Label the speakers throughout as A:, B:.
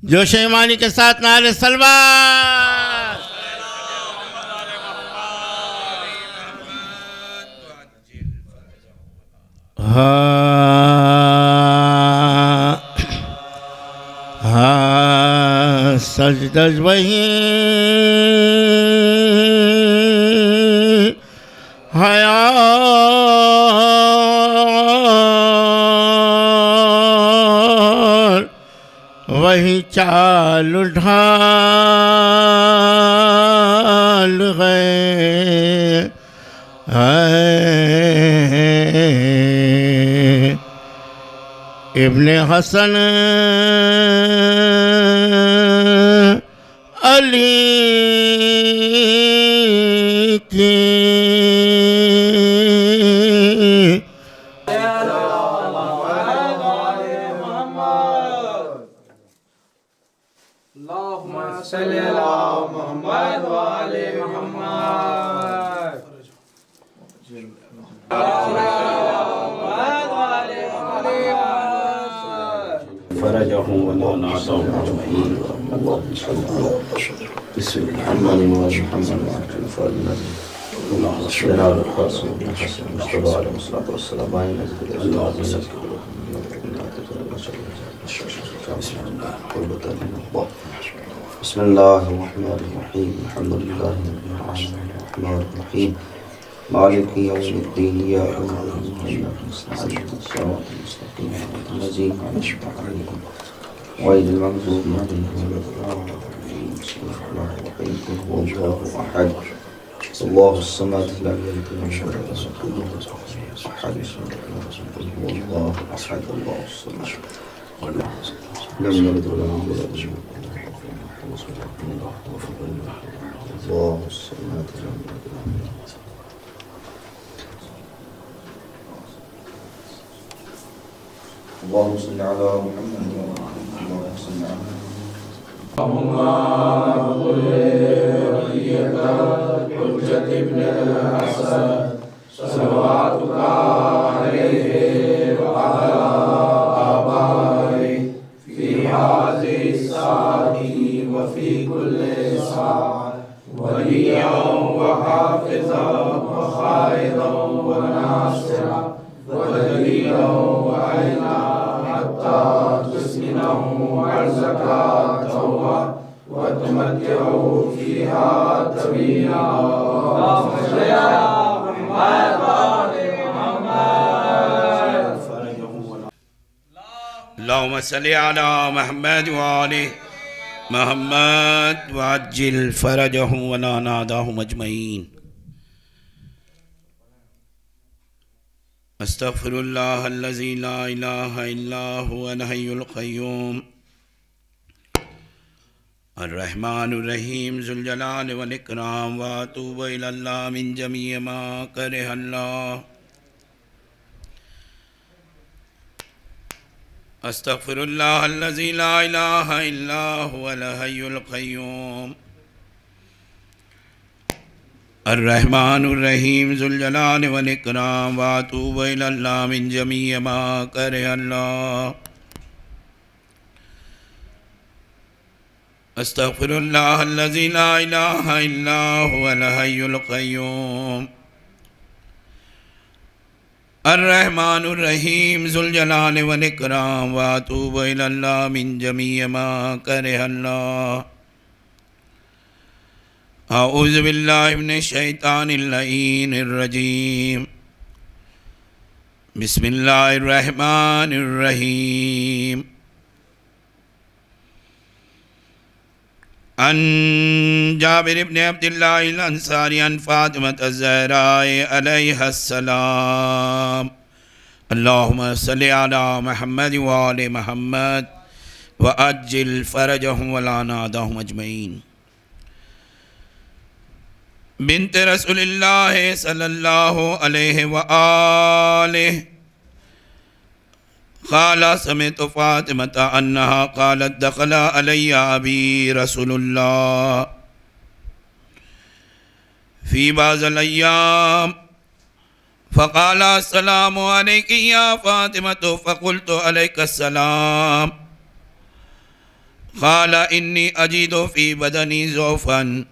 A: جوش ایمانی کے ساتھ نعرہ سلوات. سجدج وہی حیال وہی چال ڈھال گئے. ابن حسن علی کی
B: صلی اللہ محمد وآل محمد.
C: فرجه ولا نعصه أجمعين. بسم الله الرحمن الرحيم. اللهم صل على القاسم المصطفى عليه الصلاة والسلام. بسم الله الرحمن الرحيم. الحمد لله رب العالمين الرحمن الرحيم مالك يوم الدين إياك نعبد وإياك نستعين الصراط المستقيم الذين أنعمت عليهم غير المغضوب عليهم ولا الضالين. بسم الله الرحمن الرحيم. قل هو الله أحد الله الصمد لم يلد ولم يولد ولم يكن له كفوا أحد. قل هو الله أحد الله الصمد لم يلد ولم يولد ولم يكن الله الصمد. اللهم صل على محمد اللهم صل على
B: اللهم قل وليك حجة ابن الحسن صلواتك عليه وعلى آبائه في هذه الساعة وفي كل ساعة وليا وحافظا وخائدا وناصرا ودليلا وعينا حتى تسكنه أرزك توبة وتمتعه فيها طويلا. اللهم صل على محمد وآل محمد.
D: اللهم صل على محمد وآل محمد وعجل فرجهم ولا ناداهم أجمعين. استغفر الله الذي لا إله إلا هو الحي القيوم الرحمن الرحيم ذو الجلال والإكرام وأتوب إلى الله من جميع ما كره الله. استغفر الله الذي لا إله إلا هو الحي القيوم الرحمن الرحيم ذو الجلال والإكرام وأتوب إلى الله من جميع ما كره الله. استغفر الله الذي لا إله إلا هو الحي القيوم الرحمن الرحيم ذو الجلال والإكرام وأتوب إلى الله من جميع ما كره الله. أعوذ بالله من الشيطان اللعين الرجيم. بسم الله الرحمن الرحيم. عن جابر بن عبد الله الأنصاري عن فاطمة الزهراء عليها السلام. اللهم صل على محمد وآل محمد وأجل فرجهم ولا ناداهم أجمعين. بنت رسول الله صلى الله عليه وآله قال سمعت فاطمة أنها قالت دخل علي أبي رسول الله في بعض الأيام فقال السلام عليك يا فاطمة فقلت عليك السلام. قال إني أجد في بدني ضعفا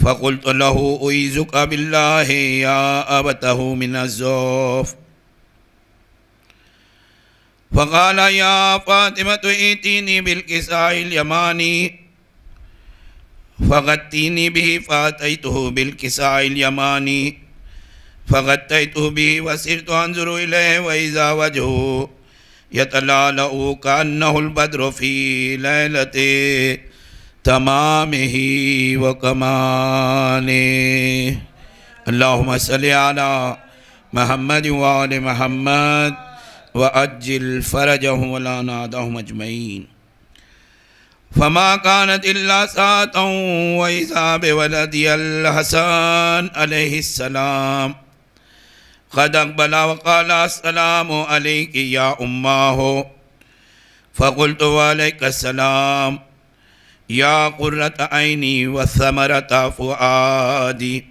D: فقلت له أعيذك بالله يا أبته من الضعف. فقال يا فاطمة ائتيني بالكساء اليماني فغطيني به، فأتيته بالكساء اليماني فغطيته به وسرت أنظر إليه وإذا وجهه يتلألأ كأنه البدر في ليلة تمامه وكماله. اللهم صل على محمد وآل محمد وأجل فرجهم ولا نادهم أجمعين. فما كانت إلا ساعة وإذا بولدي الحسن عليه السلام قد أقبل وقال السلام عليك يا أماه. فقلت وعليك السلام يا قرة عيني وثمرة فؤادي.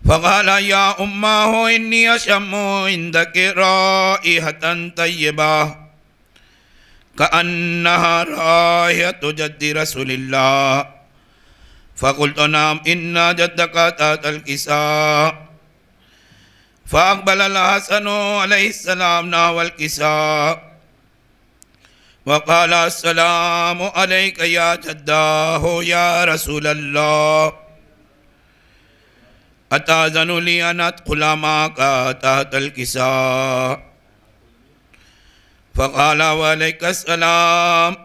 D: فقال يا أماه إني أشم عندك رائحة طيبة كأنها رائحة جد رسول الله. فقلت نعم إن جدك تحت الكساء. فأقبل الحسن عليه السلام نحو الكساء وقال السلام عليك يا جداه يا رسول الله، أتأذن لي أن أدخل معك تحت الكساء؟ فقال وعليك السلام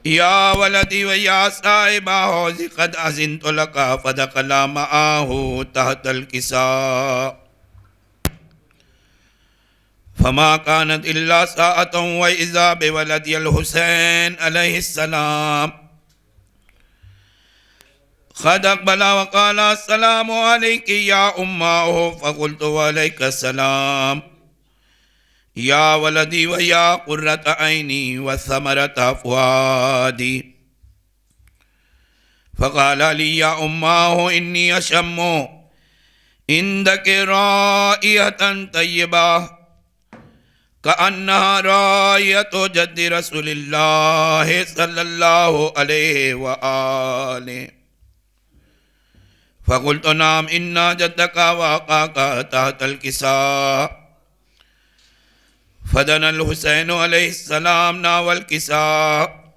D: يا ولدي ويا صاحب حوض قد أذنت لك. فدخل معه تحت الكساء. فما كانت إلا ساعة وإذا بولدي الحسين عليه السلام قد أقبل وقال السلام عليك يا أماه. فقلت وعليك السلام يا ولدي ويا قرة عيني وثمرة فؤادي. فقال لي يا أماه إني أشم عندك رائحة طيبة كأنها رائحة جد رسول الله صلى الله عليه وآله. فقلت نعم إن جدك وقاك تحت الكساء. فدنا الحسين عليه السلام نحو الكساء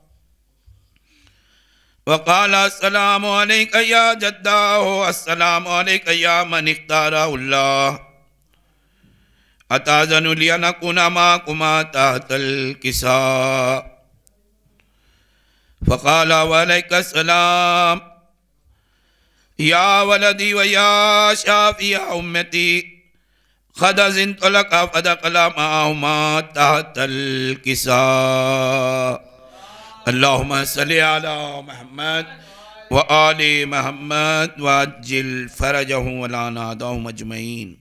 D: وقال السلام عليك يا جداه، السلام عليك يا من اختاره الله، أتأذن لي أن أكون معكما تحت الكساء؟ فقال وعليك السلام يا ولدي ويا شافي أمتي قد أذنت لك. فدخل معهما تحت الكساء. اللهم صل على محمد وآل محمد وعجل فرجهم ولا نادهم أجمعين.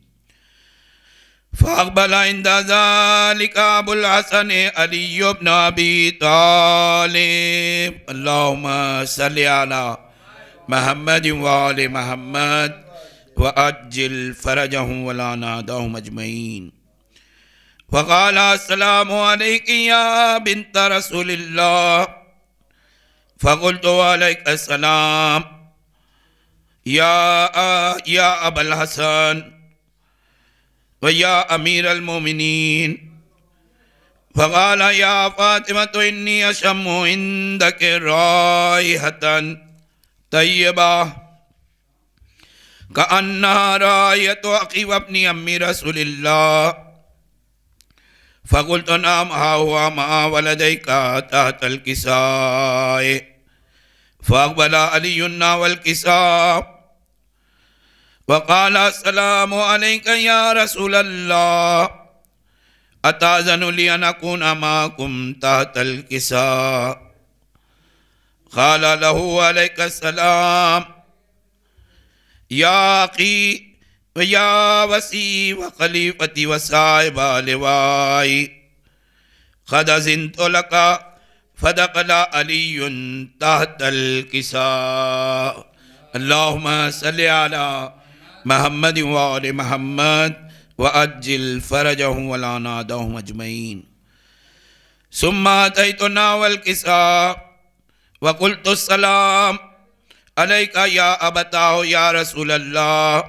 D: فأقبل عند ذلك أبو الحسن علي بن أبي طالب. اللهم صل على محمد وآل محمد وأجل فرجهم ولا نادهم أجمعين. فقال السلام عليك يا بنت رسول الله. فقلت وعليك السلام يا أبا الحسن ويا أمير المؤمنين. فقال يا فاطمة إني أشم عندك رائحة طيبة كأنها رائحة أخي وابن أم رسول الله. فقلت نعم ها هو مع ولديك تحت الكساء. فأقبل علي نحو الكساء وقال السلام عليك يا رسول الله، أتأذن لي أن أكون معكم تحت الكساء؟ قال له عليك السلام يا أخي ويا وسي وخليفتي وصاحب لواي قد أذنت لك. فدخل علي تحت الكساء. اللهم صل على محمد وآل محمد وأجل فرجهم ولا نادهم أجمعين. ثم أتيتنا والكساء وقلت السلام عليك يا أبتاه يا رسول الله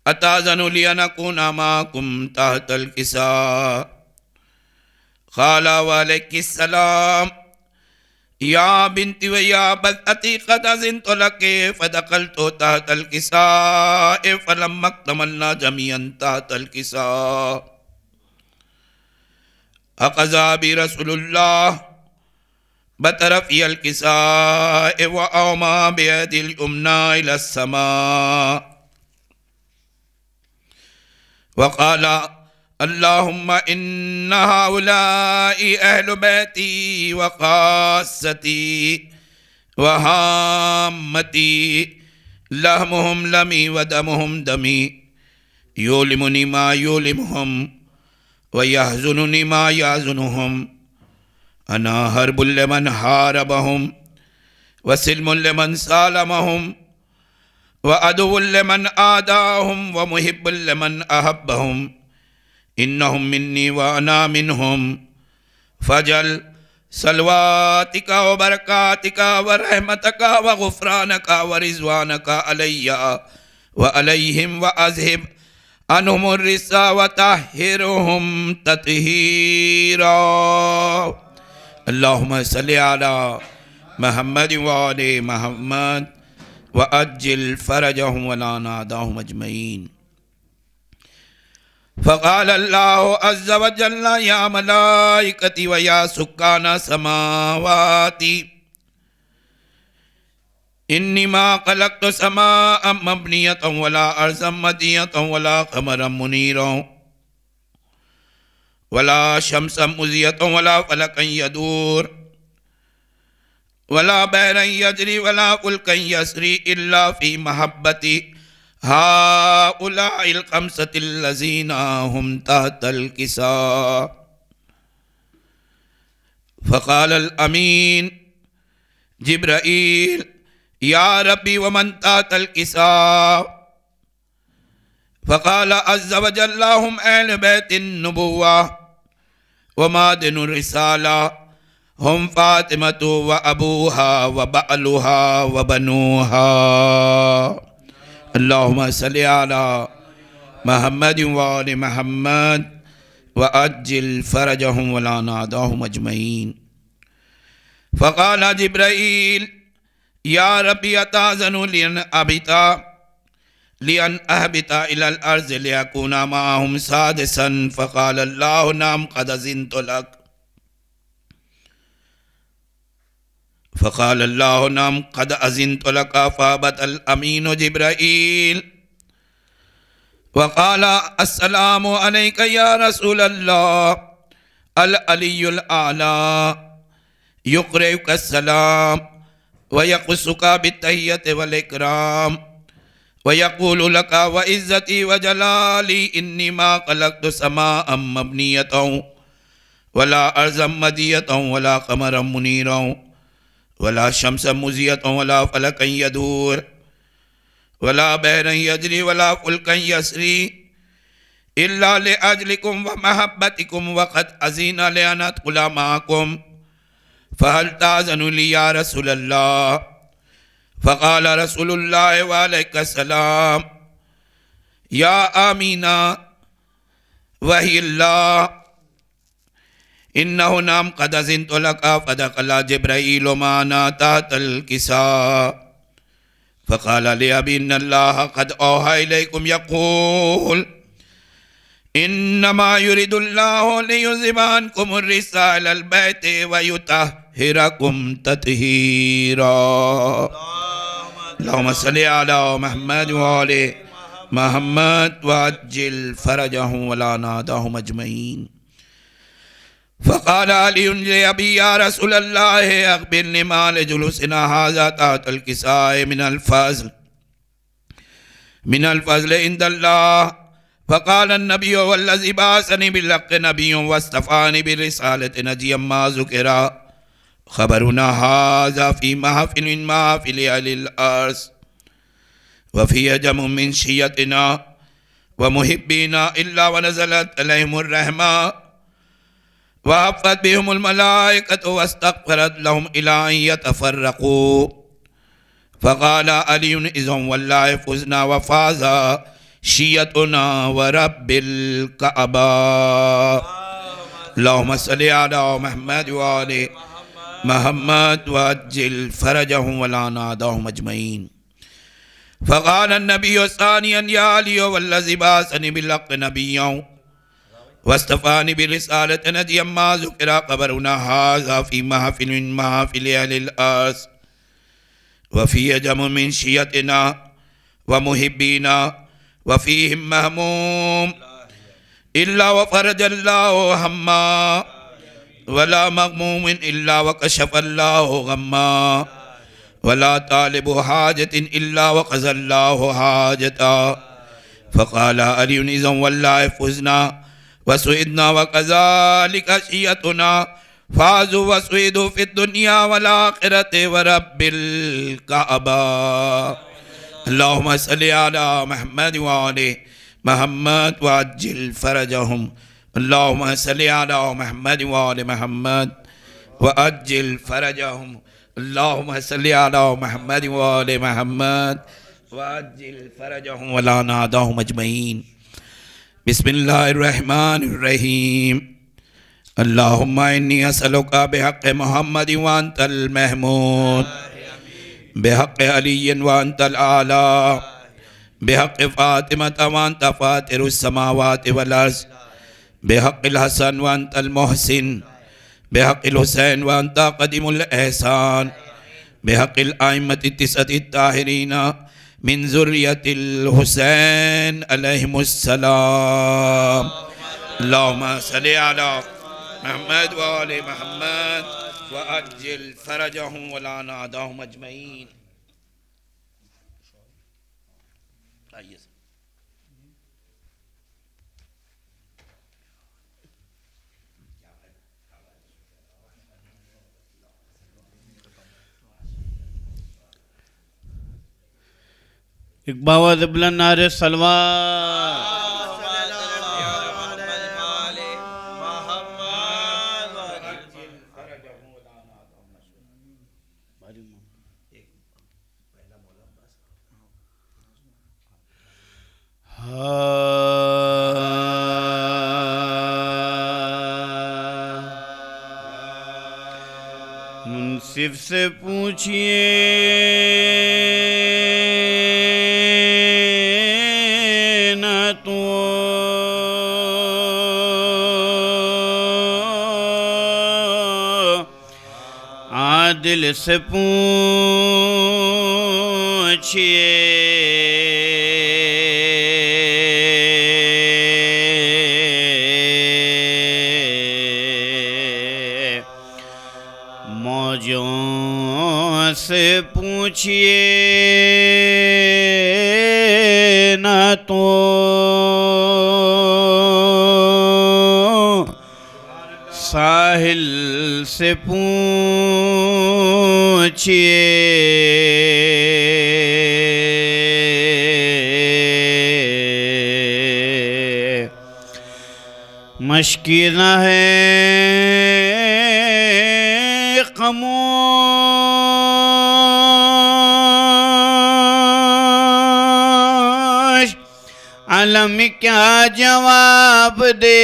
D: أتأذن لي أن أكون معكم تحت الكساء قال وعليك السلام يا بنتي ويا بذأتي قد أذنت لك فدخلت تحت الكساء فلما اكتملنا جميعا تحت الكساء أخذ بي رسول الله بطرفي الكساء وأومى بيدي اليمنى إلى السماء وقال اللهم إن هؤلاء أهل بيتي وخاصتي وهامتي لحمهم لمي ودمهم دمي يؤلمني ما يؤلمهم ويحزنني ما يحزنهم أنا حرب لمن حاربهم وسلم لمن سالمهم وعدو لمن آداهم ومحب لمن أحبهم إنهم مني وأنا منهم فجل صلواتك وبركاتك ورحمتك وغفرانك ورضوانك علي وعليهم وأذهب عنهم الرجس وطهرهم تطهيرا اللهم صل على محمد وآل محمد وأجل فرجهم ولا ناداهم أجمعين فقال الله عز وجل يا ملائكتي ويا سكان سماواتي إني ما خلقت سماء مبنية ولا أرضا مدية ولا قمرا منيرا ولا شمسا مزية ولا فلكا يدور ولا بحرا يجري ولا فلكا يسري إلا في محبتي هؤلاء الخمسة الذين هم تحت الكساء فقال الأمين جبرائيل يا ربي ومن تحت الكساء فقال عز وجل هم أهل بيت النبوة ومعدن الرسالة هم فاطمة وأبوها وبعلها وبنوها اللهم صل على محمد وآل محمد وأجل فرجهم ولا ناداهم أجمعين فقال جبرائيل يا ربي أتأذن لأن أهبط إلى الأرض لأكون معهم سادسا فقال الله نعم قد أذنت لك فقال الله نعم قد أذنت لك فهبط الأمين جبرائيل وقال السلام عليك يا رسول الله العلي الأعلى يقرئك السلام ويقصك بالتحية والإكرام ويقول لك وعزتي وجلالي إني ما خلقت سماء مبنية ولا أرضا مدية ولا قمرا منيرا ولا شمسا مزية ولا فلكا يدور ولا بحرا يجري ولا فلكا يسري إلا لأجلكم ومحبتكم وقد أذن لأن أدخل معكم فهل تأذن لي يا رسول الله فقال رسول الله وعليك السلام يا آمينة وهي الله إنه نعم قد أذنت لك فدخل جبرائيل معنا تحت الكساء فقال لي أبي إن الله قد أوحى إليكم يقول إنما يريد الله ليذهب عنكم الرجس أهل البيت ويطهركم تطهيرا اللهم صل على محمد وآل محمد وعجل فرجهم ولا ناداهم أجمعين فقال علي لأبي يا رسول الله أخبرني ما لجلوسنا هذا تحت الكساء من الفضل عند الله فقال النبي والذي بعثني بالحق نبي واصطفاني بالرسالة نجيا ما ذكر خبرنا هذا في محافل أهل الأرض وفي جمع من شيتنا ومحبينا إلا ونزلت عليهم الرحمة وحفت بهم الملائكة واستغفرت لهم إلى أن يتفرقوا فقال علي إذن والله فزنا وفاز شيعتنا ورب الكعبة اللهم صل على محمد وآل محمد وعجل فرجهم ولا ناداهم أجمعين. فقال النبي ثانيا يا علي والذي بعثني بالحق نبيا واصطفاني برسالة نجيا ما ذكر قبرنا هذا في محفل من محافل أهل الأرض وفيه جمع من شيعتنا ومحبينا وفيهم مهموم إلا وفرج الله هما ولا مغموم إلا وكشف الله غما ولا طالب حاجة إلا وقضى الله حاجتا. فقال علي إذن والله فزنا وسعدنا وكذلك شيعتنا فازوا وسعدوا في الدنيا والآخرة ورب الكعبة. اللهم صل على محمد وآل محمد وعجل فرجهم. اللهم صل على محمد وآل محمد وعجل فرجهم. اللهم صل على محمد وآل محمد وعجل فرجهم ولا ناداهم أجمعين. بسم الله الرحمن الرحيم. اللهم إني أسألك بحق محمد وأنت المحمود بحق علي وأنت الأعلى بحق فاطمة وأنت فاطر السماوات والأرض بحق الحسن وأنت المحسن بحق الحسين وأنت قديم الإحسان بحق الأئمة التسعة الطاهرين من ذرية الحسين عليهم السلام. اللهم صل على محمد وآل محمد وعجل فرجهم ولا ناداهم أجمعين.
A: اقباوت بلند نعرہ صلوات. منصف سے پوچھئے نہ تو عادل سے پوچھئے موجوں سے پوچھئے نہ تو ساحل سے پوچھئے مشکل ہے خاموش علم کیا جواب دے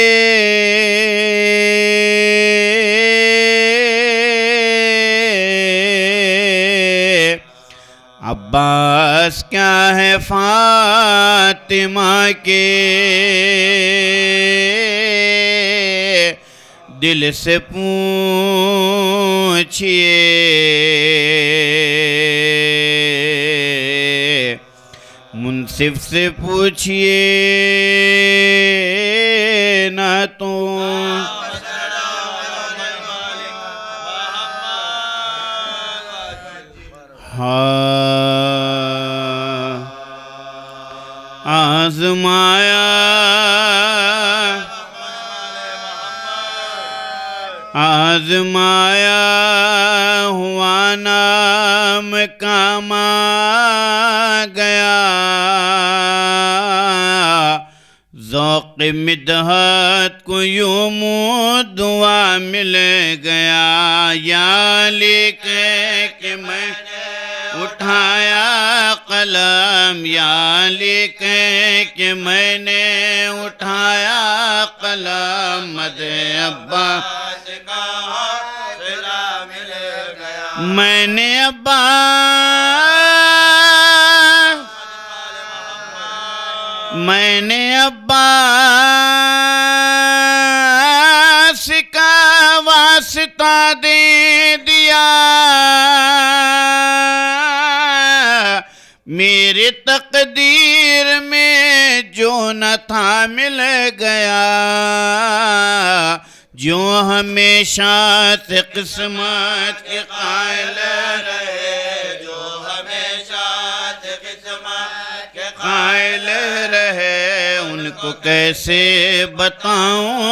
A: عباس کیا ہے فاطمہ کے دل سے پوچھئے منصف سے پوچھئے نہ تو آزمایا ہوا نام کام آ گیا ذوق مدحت کو یوں منہ دعا مل گیا یا لکھے کہ میں نے اٹھایا قلم یا لکھے کہ میں نے اٹھایا قلم مدح عباس کا حوصلہ مل گیا میں نے عباس کا واسطہ دے دیا میرے تقدیر میں جو نہ تھا مل گیا جو ہمیشہ سے قسمت کے قائل رہے جو ہمیشہ سے قسمت کے قائل رہے ان کو کیسے بتاؤں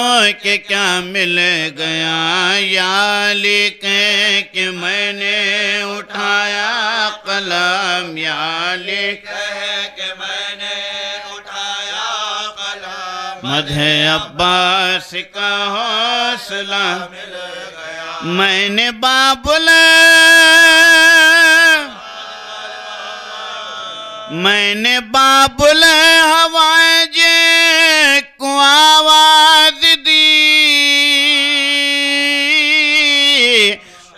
A: کہ کیا مل گیا یا لکھیں کہ میں نے اٹھایا قلم یا لکھیں کہ میں نے اٹھایا قلم مدح عباس کا حوصلہ مل گیا میں نے بابل حوائج کو آواز دی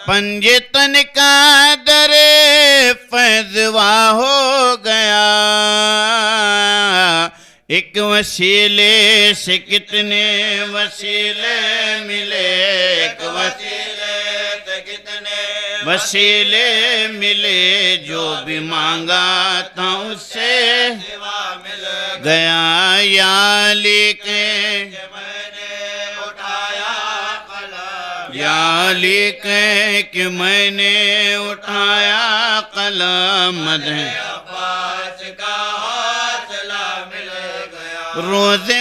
A: پنجے تن کا در فیضوا ہو گیا ایک وسیلے سے کتنے وسیلے ملے ایک وسیلے سے کتنے وسیلے ملے جو بھی مانگا تھا اس سے مل گیا یا لکھیں کہ میں نے اٹھایا قلم یا لکھیں کہ میں نے اٹھایا قلم مدح عباس کا حوصلہ مل گیا روز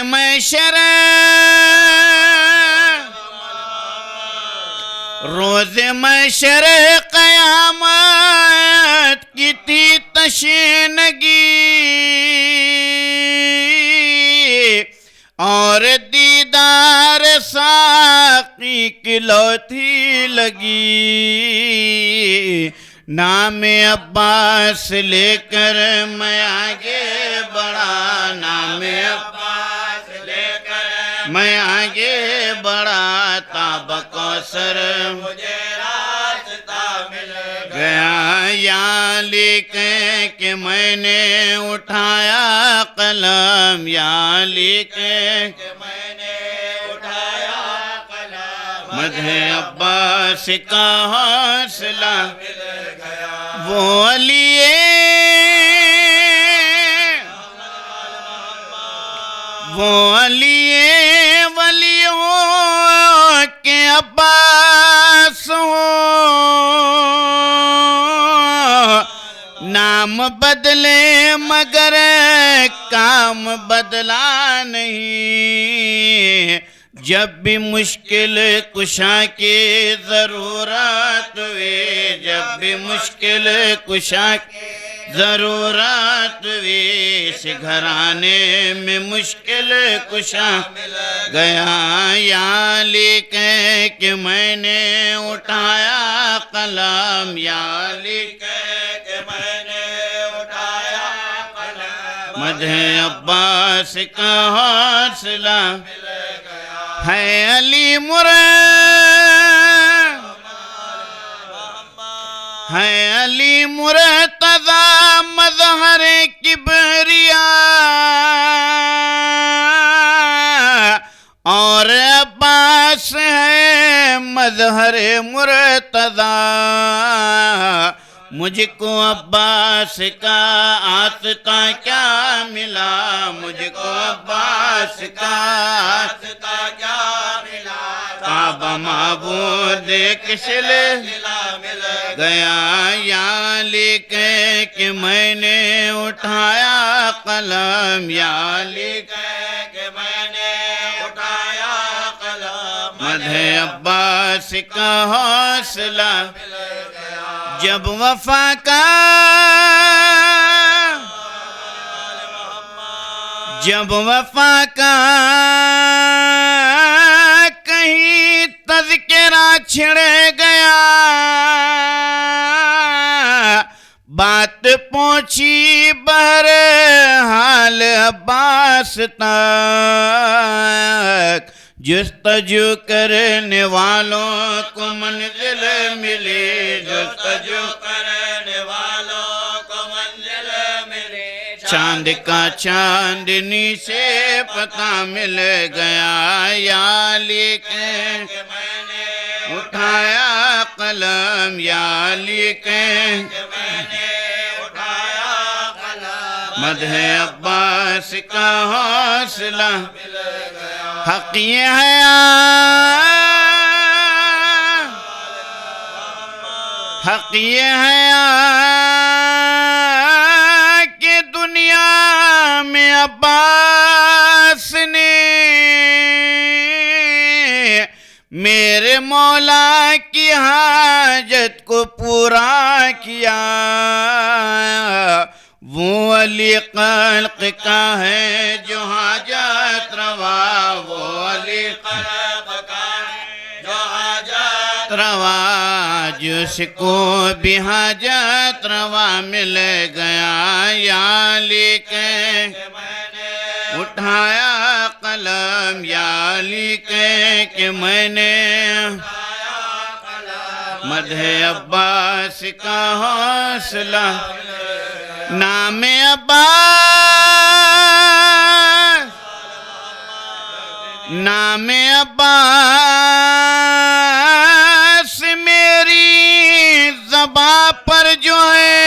A: محشر قیامت کی تھی تشنگی اور دیدار ساقی کی لوتھی لگی نام عباس لے کر میں آگے بڑھا نام عباس لے کر میں آگے بڑھا تاب کوثر مجھے راستہ مل گیا یا لکھیں کہ میں نے اٹھایا قلم یا لکھیں کہ میں نے اٹھایا قلم مدح عباس کا حوصلہ مل گیا وہ علی ولیوں کے عباس نام بدلے مگر کام بدلا نہیں جب بھی مشکل کشا کی ضرورت ہوئی جب بھی مشکل کشا کی ضرورت ہوئی اس گھرانے میں مشکل کشا گیا یا لکھیں کہ میں نے اٹھایا قلم یا لکھیں کہ میں نے اٹھایا قلم مدح عباس کا حوصلہ ہے علی مرتضی مظہر کبریا اور عباس ہے مظہر مرتضی مجھ کو عباس کا آستہ کیا ملا مجھ کو عباس کا آستہ کیا ملا کعبہ معبود کس لیے مل گیا یا لکھیں کہ میں نے اٹھایا قلم یا لکھیں کہ میں نے اٹھایا قلم مدح عباس کا حوصلہ مل گیا جب جب وفا کا کہیں تذکرہ چھڑ گیا بات پہنچی بہرحال عباس تک جستجو کرنے والوں کو منزل ملی جستجو کرنے والوں کو منزل ملی چاند کا چاندنی سے پتہ مل گیا یا لیکن میں نے اٹھایا قلم یا لیکن میں نے اٹھایا قلم مدح عباس کا حوصلہ حق یہ ہے حق یہ ہے کہ دنیا میں عباس نے میرے مولا کی حاجت کو پورا کیا وہ علی خلق کا ہے جو حاجت روا وہ علی خلق کا ہے جو حاجت روا جس کو بھی حاجت روا مل گیا یا لیکن میں نے اٹھایا قلم یا لیکن کہ میں نے مدح عباس کا حوصلہ نام عباس نام عباس میری زباں پر جو ہے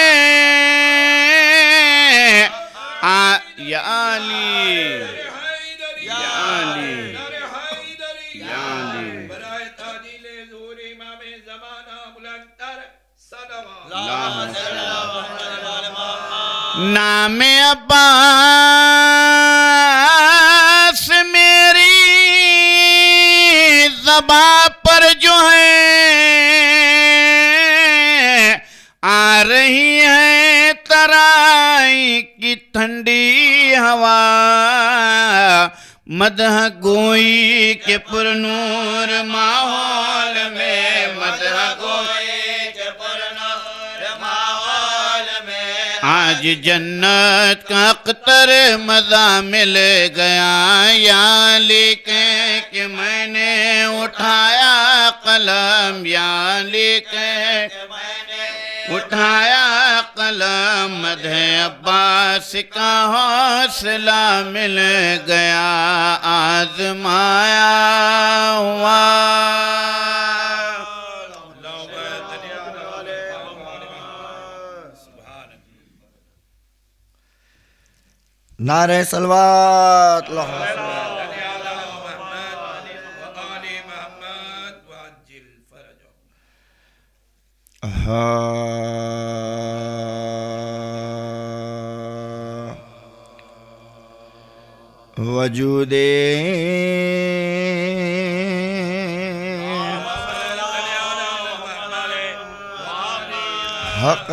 A: یا علی یا علی یا علی
D: برائے تعدیل ظہور امام زمانہ بلندتر صلوات
A: نام عباس میری زباں پر جو ہے آ رہی ہے ترائی کی ٹھنڈی ہوا مدح گوئی کے پر نور ماحول میں مدح گوئی کے پر نور ماحول میں آج جنت کا اختر مزہ مل گیا یا لیکن کہ میں نے اٹھایا قلم یا لیکن اٹھایا قلم مدح عباس کا حوصلہ مل گیا آزمایا ہوا
C: نعرہ صلوات وجود حق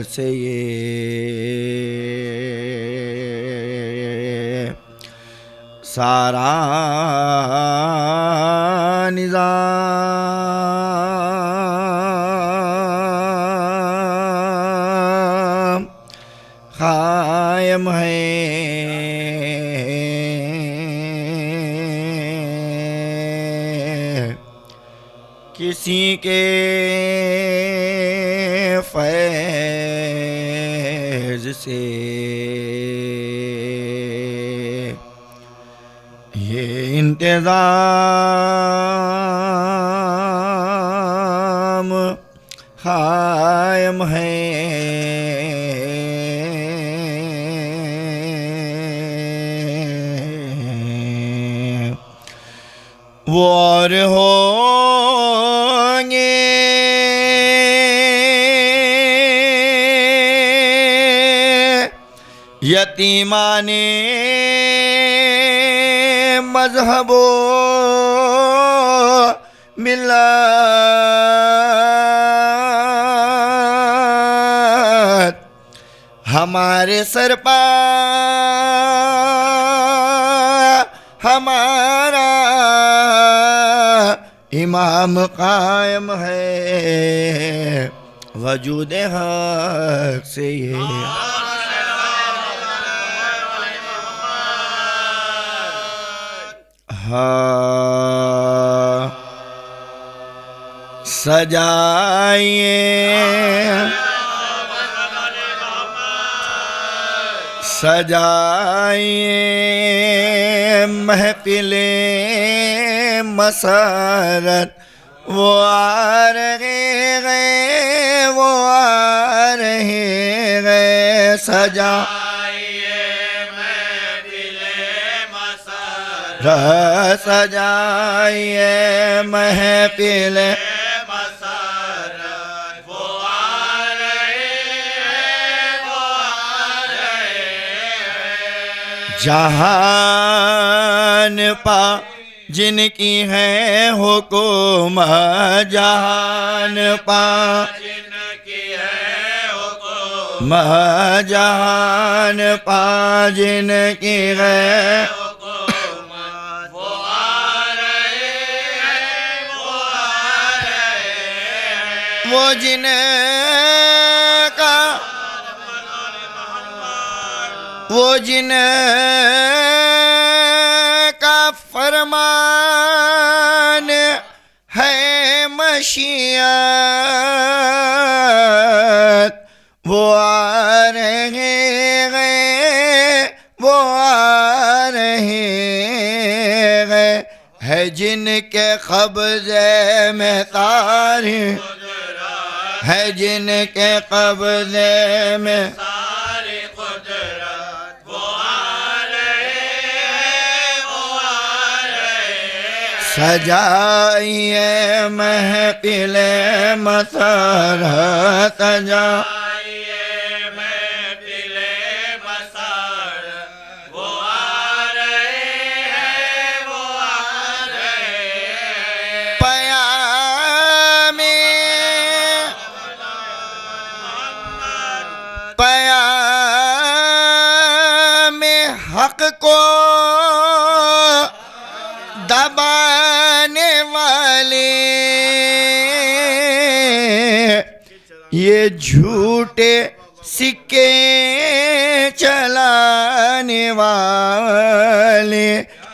C: سے یہ سارا نظام قائم ہے کسی کے فیض سے یہ انتظام قائم ہے وہ اور ہوں گے یتیمان مذہب و ملت
E: سرپا ہمارا امام قائم ہے وجود حق سے یہ سجائیے سجائیے محفل مسرت وہ آ رہے گئے وہ آ رہے گئے سجائیے محفل مسرت سجائیے محفل جہان پا جن کی ہے حکومت جہان پا جن کی ہے حکومت جہان پا جن کی ہے حکومت وہ آ رہے ہیں وہ آ رہے ہیں وہ جن کا وہ جن کا فرمان ہے مشیت وہ آ رہے ہیں وہ آ رہے ہیں ہے جن کے قبضے میں تاریخ ہے جن کے قبضے میں سجائیے محفل مسرت سجائیے محفل مسرت وہ آ رہے ہیں وہ آ رہے ہیں پیام حق کو دبانے والے یہ جھوٹے سکے چلانے والے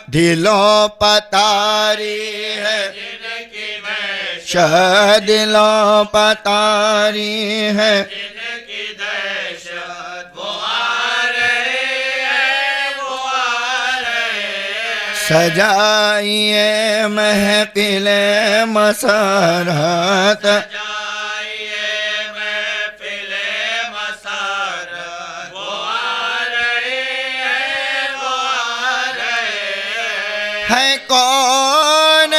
E: دلوں پتاری ہے جن کی دہشت دلوں پتاری ہے جن کی دہشت وہ آ رہے ہیں وہ آ رہے ہیں سجائیے محفل مسرت ہے کون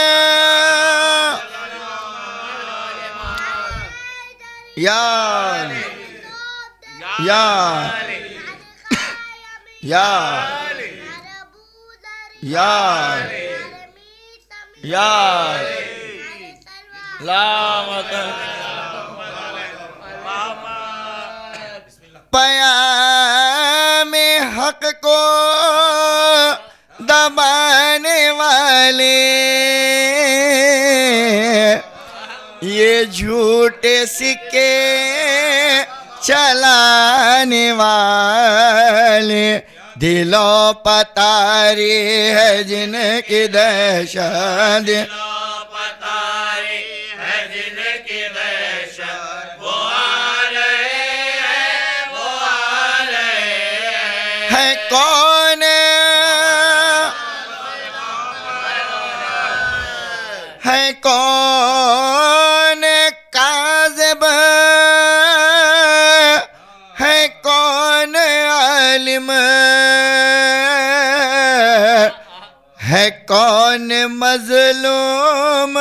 E: یا لامت پیام حق کو دبانے والے یہ جھوٹے سکے چلانے والے دلوں پتاری ہے جن کی دہشت ہے کون ہے کون کاذب ہے کون عالم ہے کون مظلوم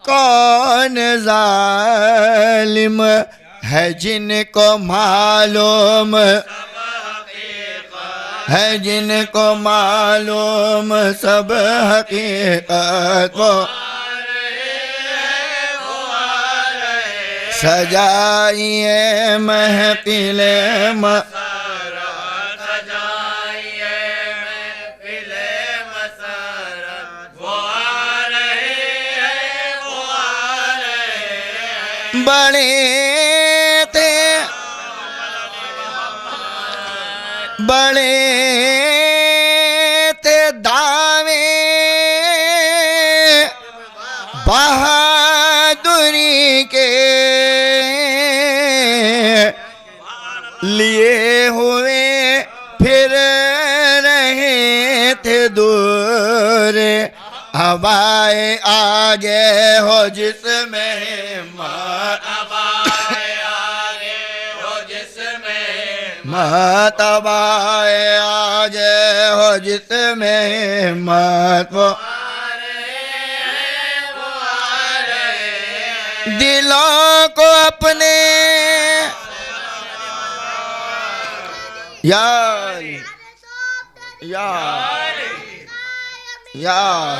E: کون ظالم ہے جن کو معلوم ہے جن کو معلوم سب حقیقت وہ سجائیے محفل بڑے تھے بڑے تھے دعوے بہادری کے لیے ہوئے پھر رہے تھے دور ہوائے آگے ہو جس میں ہمت ہوائے آگے ہو جس میں ہمت وہ دلوں کو اپنے یا یا یا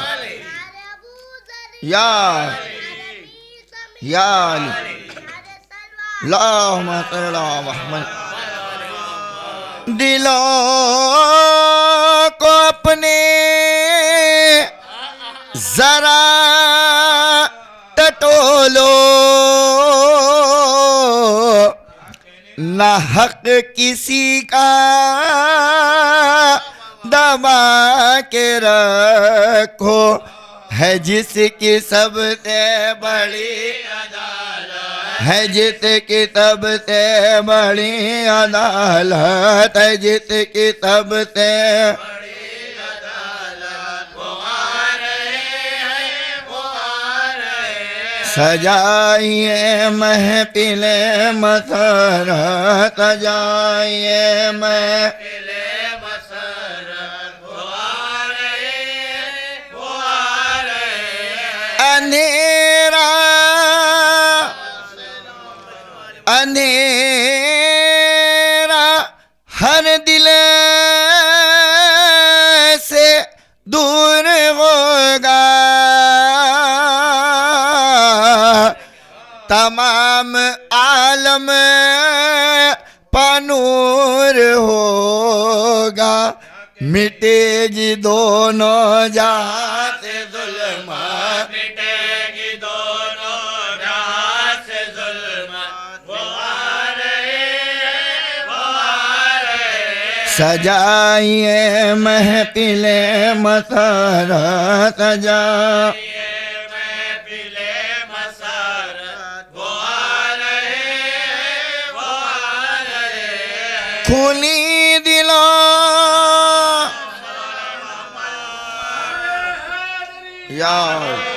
E: یا یا اللہم صلی اللہ محمد دلوں کو اپنے ذرا ٹٹولو نہ حق کسی کا دبا کے رکھو ہے جس کی سب سے بڑی ہے جس کی سب سے بڑی عدالت ہے جس کی سب سے سجائیے محفل مسرت سجائیے محفل اندھیرا اندھیرا ہر دل سے دور ہوگا تمام عالم پانور ہوگا مٹے گی دونوں جہاں سے ظلمات مٹے گی دونوں جہاں سے ظلمات وہ آ رہے سجائیے محفل مسرت سجائیے محفل مسرت وہ آ رہے کھلی دلوں یار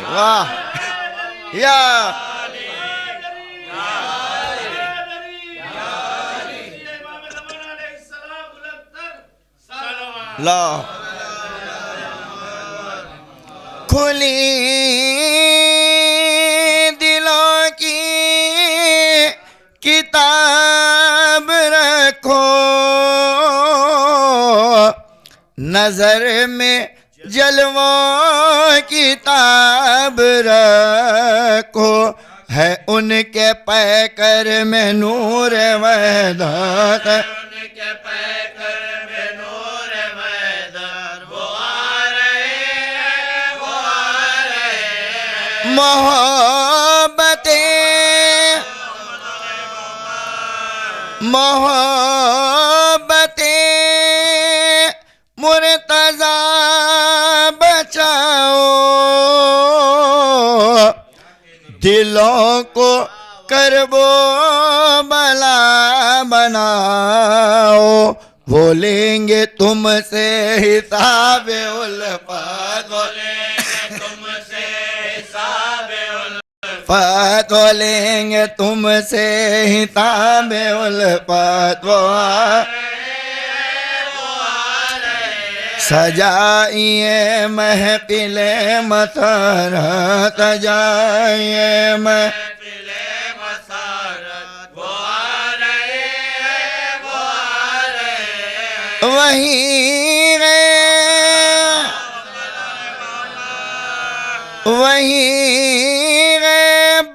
E: واہ یا لا کھلی دلوں کی کتاب رکھو نظر میں جلووں کتاب رکھو ہے ان کے پیکر میں نور وحدت محبتیں مرتضی بچاؤ دلوں کو کرب و بلا بناؤ وہ لیں گے تم سے حساب الفت فتو لیں گے تم سے حساب الفت سجائیے محفل مسرت سجائیے محفل مسرت وہیں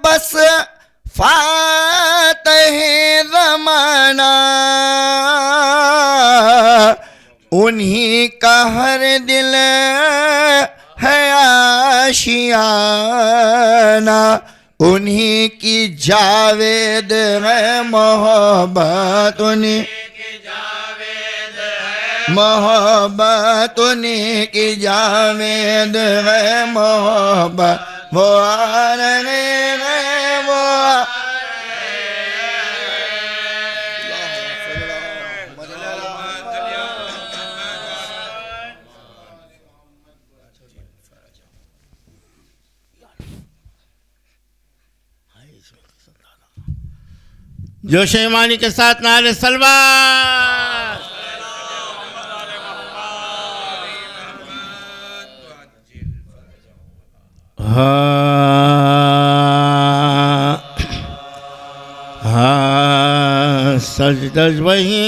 E: بس انہی کا ہر دل ہے آشیانہ انہی کی جاوید ہے محبت انہی محبت انہی کی جاوید ہے محبت وہ آرہے ہیں وہ
A: جوش ایمانی کے ساتھ نعرہ سلوات سجدج وہی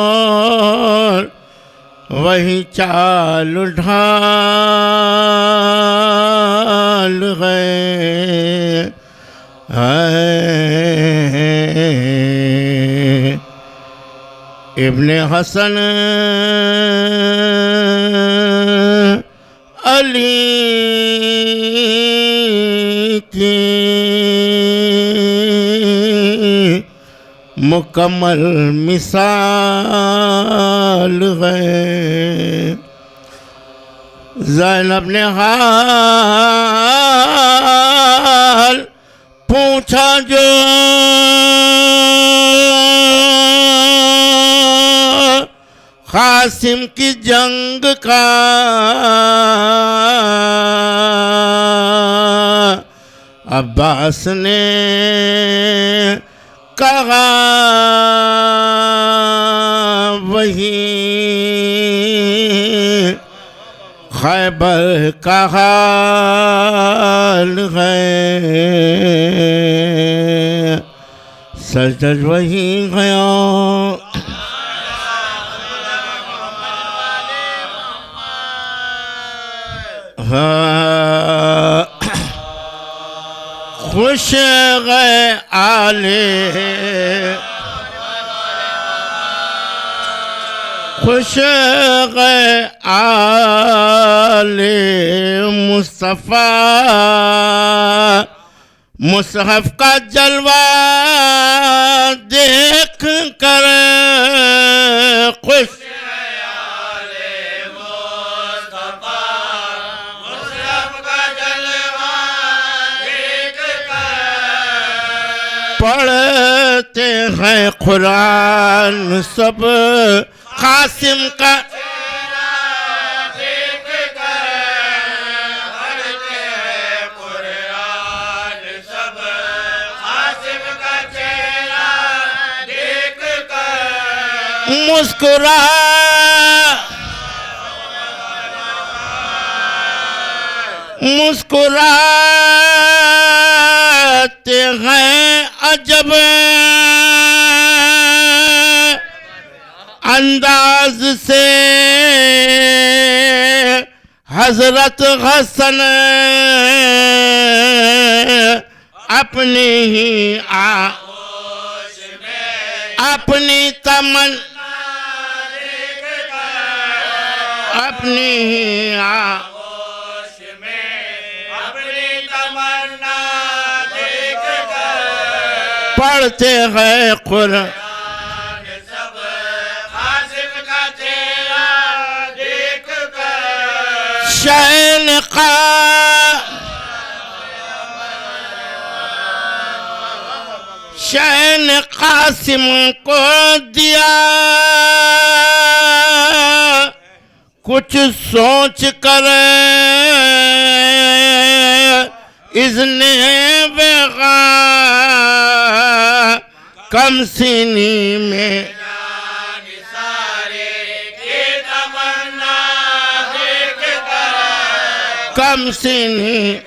A: حیات وہی چال ڈھال گئے ابن حسن علی کی مکمل مثال ہے زینب نے حال پوچھا جو قاسم کی جنگ کا عباس نے کہا وہی خیبر کا حال ہے سجدج وہی گیا خوش گئے آلے خوش گئے آلے مصطفیٰ مصحف کا جلوہ دیکھ کر خوش پڑھتے ہیں قرآن سب قاسم کا
B: دیکھ کر پڑھتے ہیں قرآن سب قاسم کا چہرہ دیکھ کر مسکراتے ہیں عجب انداز سے حضرت حسن اپنی ہی آغوش میں اپنی تمنا اپنی ہی آغوش میں اپنی تمنا دیکھ کر پڑھتے ہیں قرآن شہن قاسم کو دیا کچھ سوچ کر اذن بغا کم سینی میں کم سینی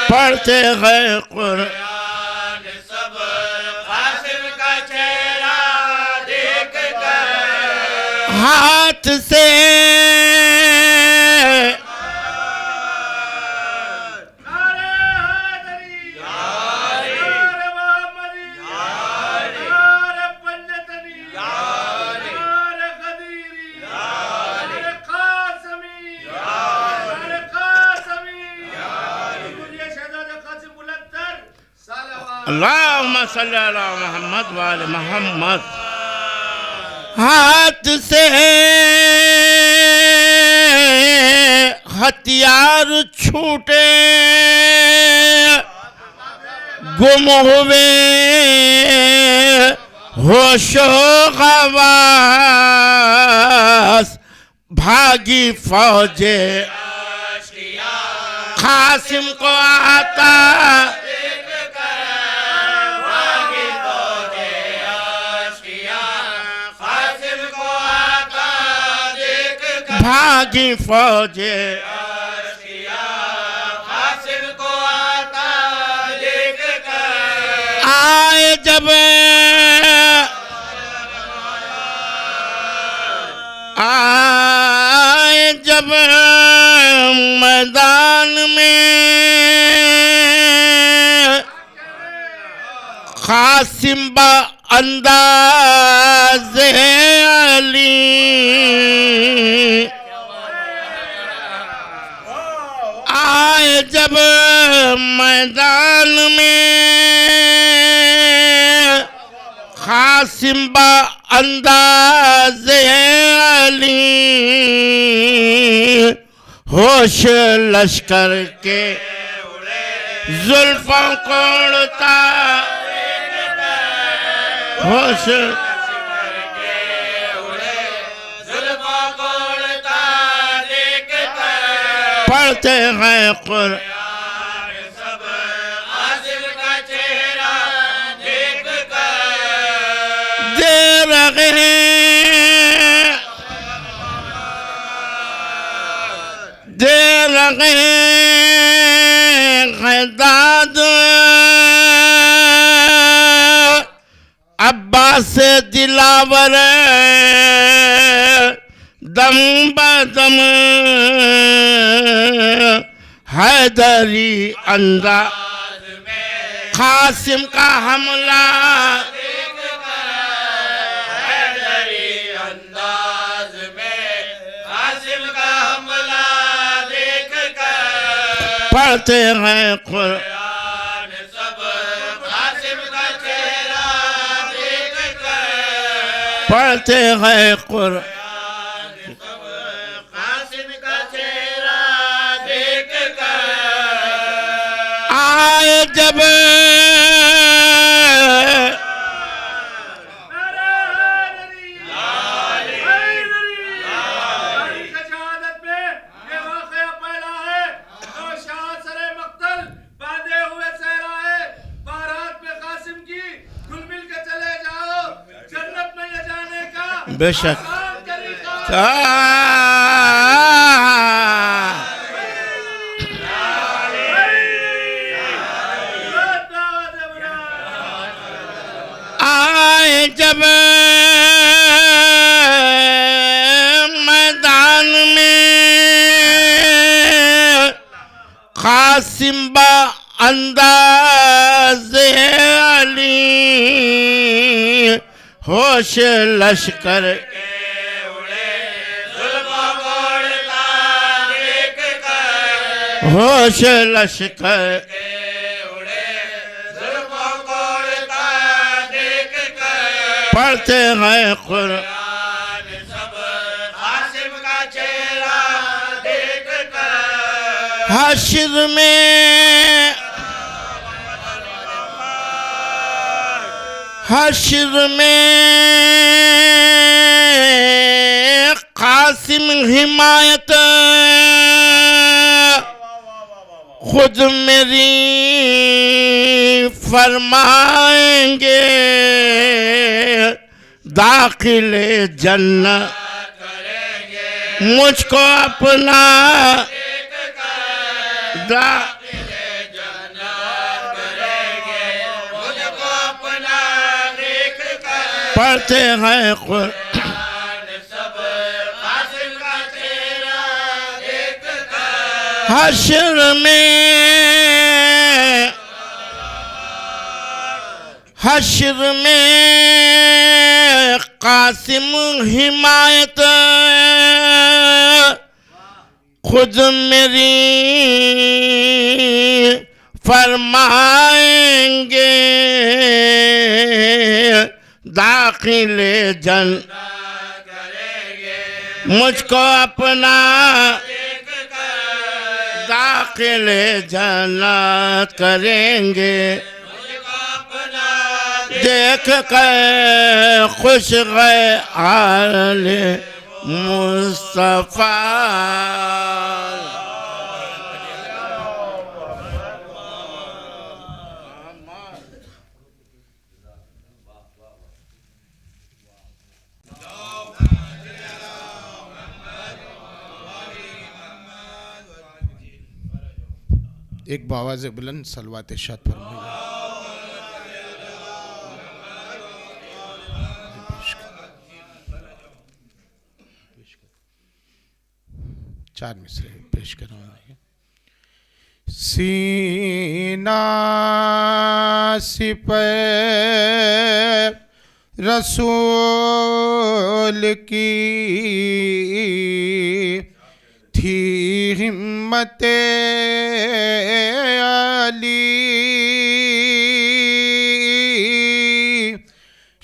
B: پڑھتے ہیں قرآن سب قاسم کا چہرہ دیکھ کر ہاتھ سے اللہم صلی علی محمد وآل محمد ہاتھ سے ہتھیار چھوٹے گم ہوئے ہوش و حواس بھاگی فوج قاسم کو آتا بھاگی فوج
E: قاسم کو آتا دیکھ کر
B: آئے جب میدان میں قاسم با انداز علی آئے جب میدان میں قاسم با انداز علی ہوش لشکر کے زلفوں کو اڑتا ہوش پڑھتے ہیں قرآن
E: سب قاسم کا چہرہ دیکھ کر
B: دے رہے ہیں داد عباس دلاور دم بدم حیدری انداز قاسم کا حملہ
E: حیدری انداز میں قاسم کا حملہ دیکھ کر
B: پڑھتے ہیں قرآن
E: سب قاسم کا چہرہ دیکھ کر
B: پڑھتے ہیں قرآن
E: قاسم کا چہرہ دیکھ کر
B: آئے جب بے شک آئے جب میدان میں قاسم با انداز علی ہوش لشکر ہوش لشکر پڑھتے ہیں قرآن
E: سب قاسم کا چہرہ دیکھ کر
B: حشر میں قاسم حمایت خود میری فرمائیں گے داخل جنت مجھ کو اپنا پڑھتے ہیں قرآن حشر میں قاسم حمایت خود میری فرمائیں گے داخل جنت مجھ کو اپنا داخل جنت کریں گے دیکھ کر خوش گئے آل مصطفیٰ
A: ایک بآواز بلند صلوات ارشاد فرمائیے. چار مصرے پیش کر رہا ہوں. سینہ سپہ رسول کی تھی ہمت علی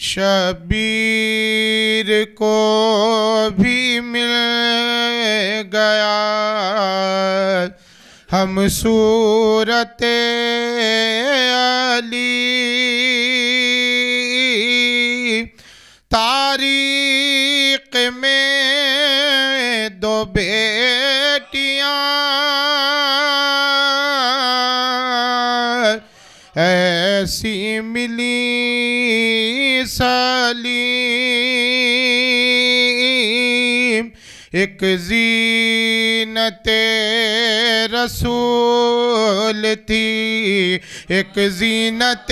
A: شبیر کو بھی مل گیا ہم صورت علی تاریخ میں دو بیٹیاں ایسی ملی سلیم ایک زینت رسول تھی ایک زینت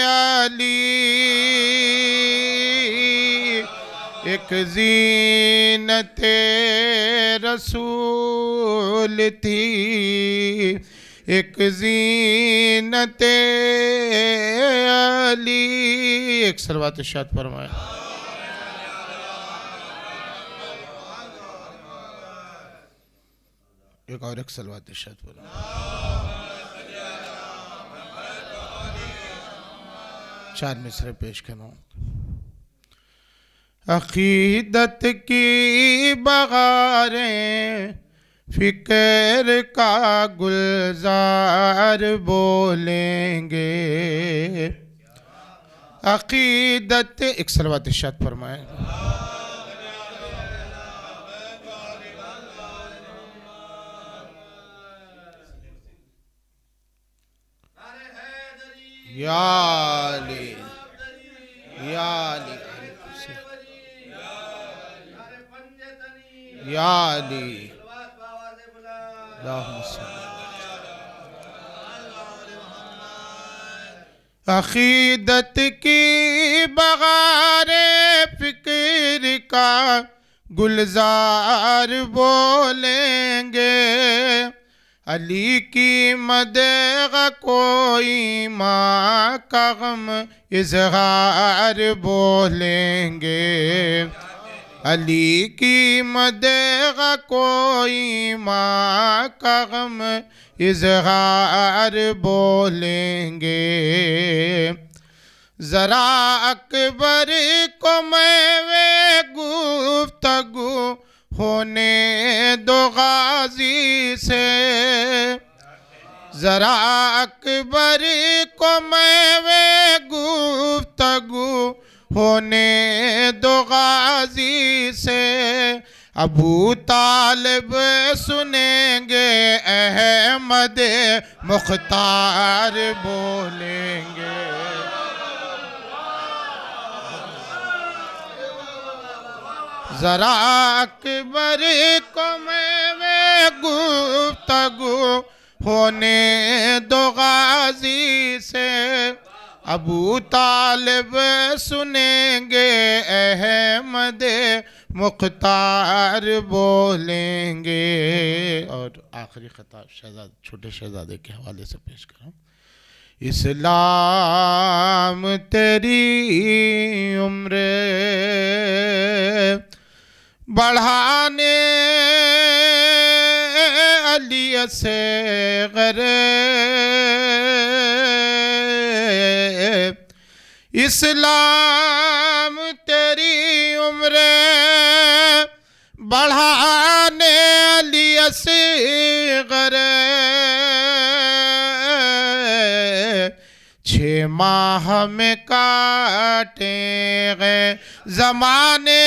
A: علی ایک زینت رسول تھی ایک زینت علی. ایک صلوات ارشاد فرمائے. ایک اور ایک صلوات ارشاد فرمائے. چار مصرے پیش کروں. عقیدت کی بغاریں فکر کا گلزار بولیں گے عقیدت. ایک صلوات ارشاد فرمائے. یا علی یا علی یا علی اللہم صلی. عقیدت کی بغار فکر کا گلزار بولیں گے علی کی مدح کوئی ماں کا غم اظہار بولیں گے علی کی مدح کوئی ماں کا غم اظہار بولیں گے ذرا اکبر کو میں گفتگو ہونے دو غازی سے ذرا اکبر کو میں گفتگو ہونے دو غازی سے ابو طالب سنیں گے احمد مختار بولیں گے ذرا اکبر کو میں گفتگو ہونے دو غازی سے ابو طالب سنیں گے احمد
B: مختار بولیں گے. اور آخری خطاب چھوٹے شہزادے کے حوالے سے پیش کروں. اسلام تیری عمر بڑھانے علی اصغر اسلام تیری عمر بڑھانے علی اصغر 6 ماہ میں کاٹیں گے زمانے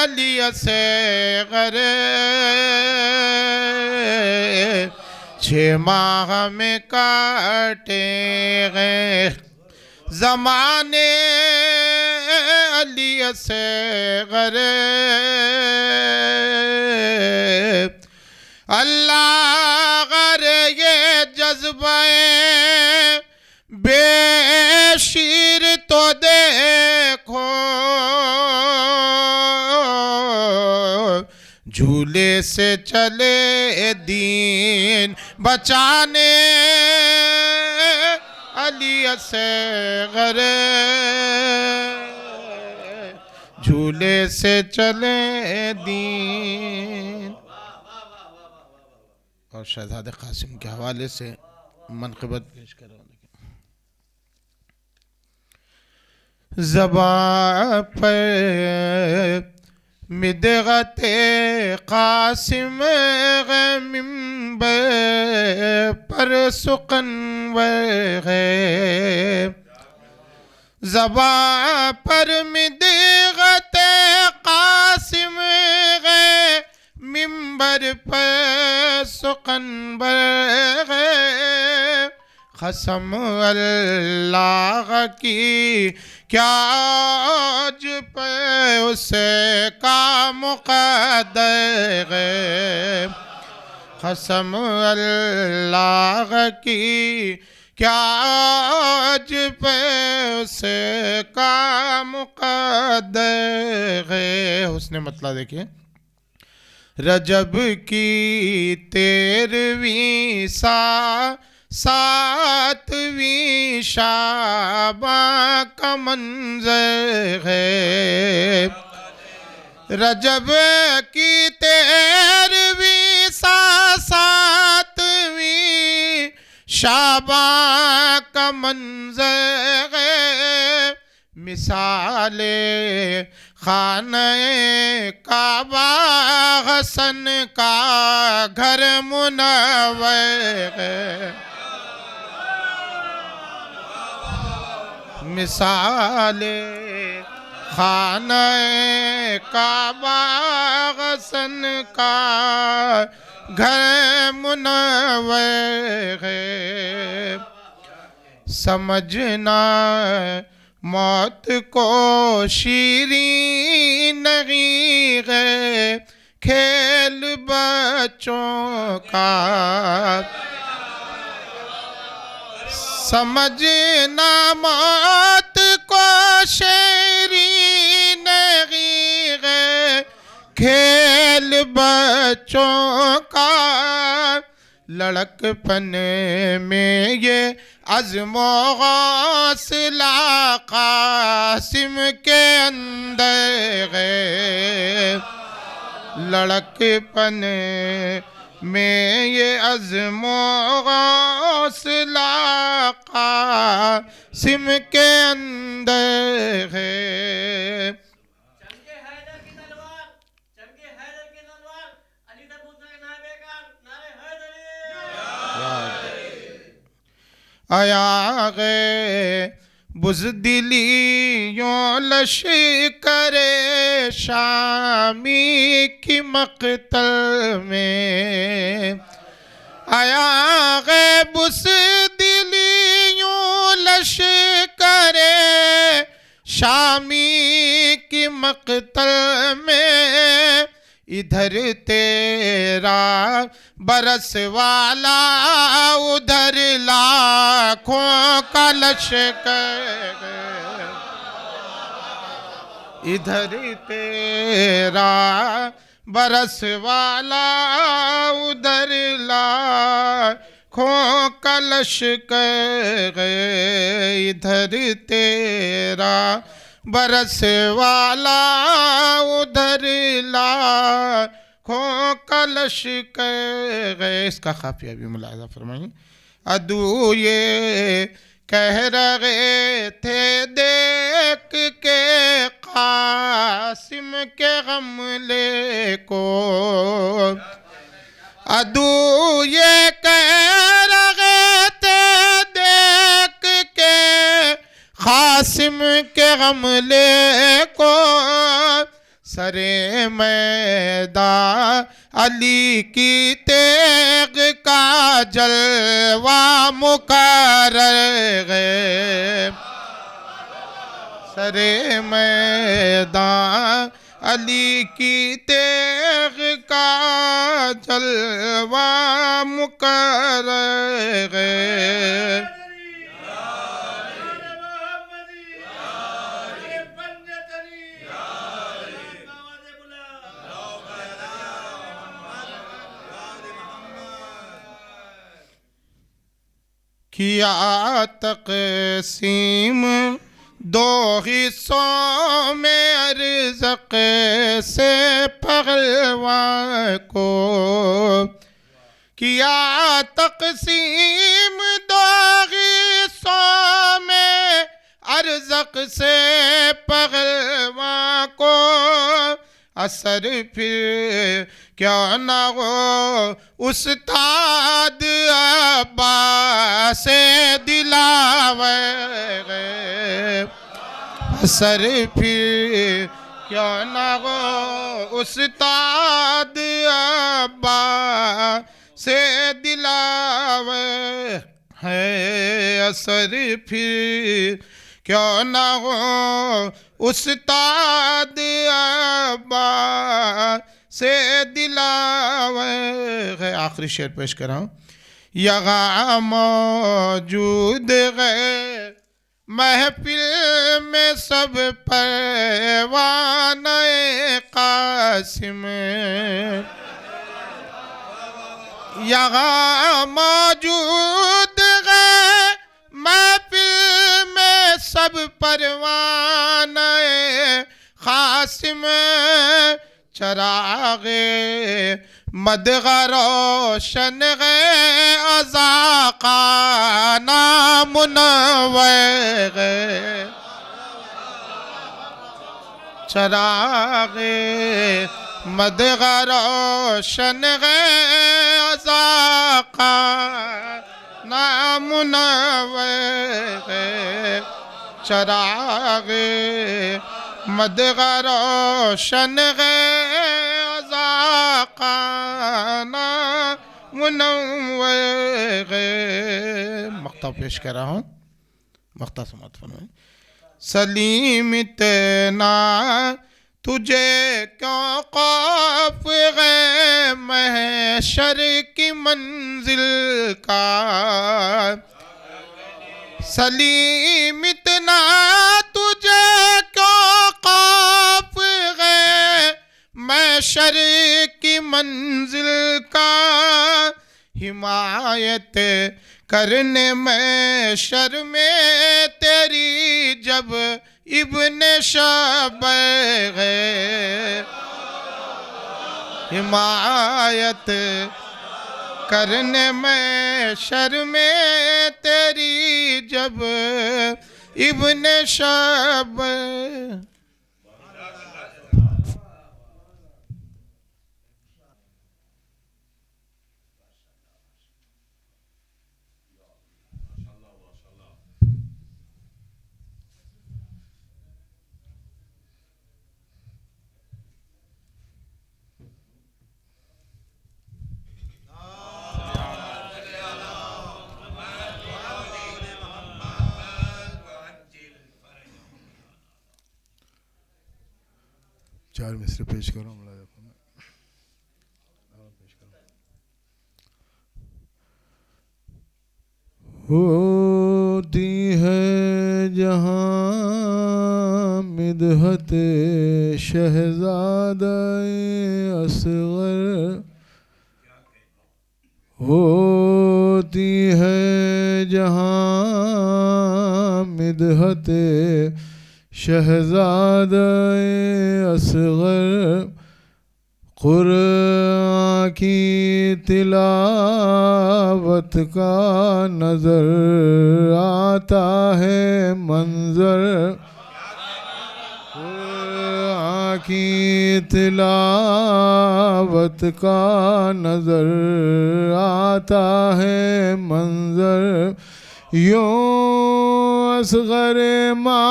B: علی اصغر 6 ماہ میں کاٹیں گے زمانے علی اصغر. اللہ غر یہ جذبہ بے شیر تو دیکھو جھولے سے چلے دین بچانے علی اصغر جھولے سے چلے دین. اور شہزادہ قاسم کے حوالے سے منقبت پیش کرو. زباں پر مدغت قاسم منبر پر سخنور ہے. زباں پر مدغت قاسم منبر پر سخنور ہے. قسم اللہ کی کیا آج پہ اسے کا مقدر ہے. قسم اللہ کی کیا آج پہ اسے کا مقدر ہے. حسن مطلع دیکھیں. رجب کی 13ویں 7ویں شعباں کا منظر ہے. رجب کی 13ویں 7ویں شعباں کا منظر ہے. مثال خانہ کعبہ حسن کا گھر منور ہے. مثال خانہ کعبہ حسن کا گھر منور ہے. سمجھنا موت کو شیریں نہیں ہے کھیل بچوں کا. سمجھنا موت کو شیریں نہیں ہے کھیل بچوں کا. لڑک پن میں یہ عزم و حوصلہ قاسم کے اندر ہے. لڑک پن میں یہ عزم و حوصلہ قاسم کے اندر ہے. آیا گئے بزدلیوں لشکر شامی کی مقتل میں. آیا گئے بزدلیوں لشکر شامی کی مقتل میں. ادھر تیرا برس والا ادھر لاکھوں کا لشکر. ادھر تیرا برس والا ادھر لاکھوں کا لشکر ادھر تیرا برس والا ادھر لاکھوں کا لشکر اس کا خافیہ بھی ملاحظہ فرمائیں عدو یہ کہہ رہے تھے دیکھ کے قاسم کے غملے کو عدو یہ کہہ رہے تھے دیکھ کے قاسم کے غملے کو سر میدان علی کی تیغ کا جلوہ مقرر ہے سر میدان علی کی تیغ کا جلوہ مقرر ہے کیا تقسیم دو حصوں میں ارزق سے پہلوان کو کیا تقسیم دو حصوں میں ارزق سے پہلوان کو اثر پھر کیوں نہ ہو استاد عباس دلاور اثر پھر کیوں نہ ہو استاد عباس دلاور ہے اثر پھر کیوں نہ ہو استاد عباس دلاور ہے آخری شعر پیش کر رہا ہوں یہاں موجود ہے محفل میں سب پروانہ قاسم یہاں موجود ہے محفل میں سب پروانہ قاسم چراغ مدغ روشن ہے ازاقانہ منور چراغ مدغ روشن ہے ازاقانہ منور چراغ مدغ روشن ہے ازاقانہ منور مقطع پیش کر رہا ہوں مقطع سماعت فرمائیں سلیم اتنا تجھے کیوں خوف ہے محشر کی منزل کا سلیم اتنا تجھے کیوں خوف ہے محشر کی منزل کا حمایت کرنے میں شرم تیری جب ابن شبیر ہے حمایت کرنے میں شرم تیری جب ابن شبیر چار مصرے پیش کروں ہوتی ہے جہاں
F: مدحت شہزادہ اصغر ہوتی ہے جہاں مدحت شہزادہ اصغر قرآن کی تلاوت کا نظر آتا ہے منظر قرآن کی تلاوت کا نظر آتا ہے منظر یوں اصغر معصوم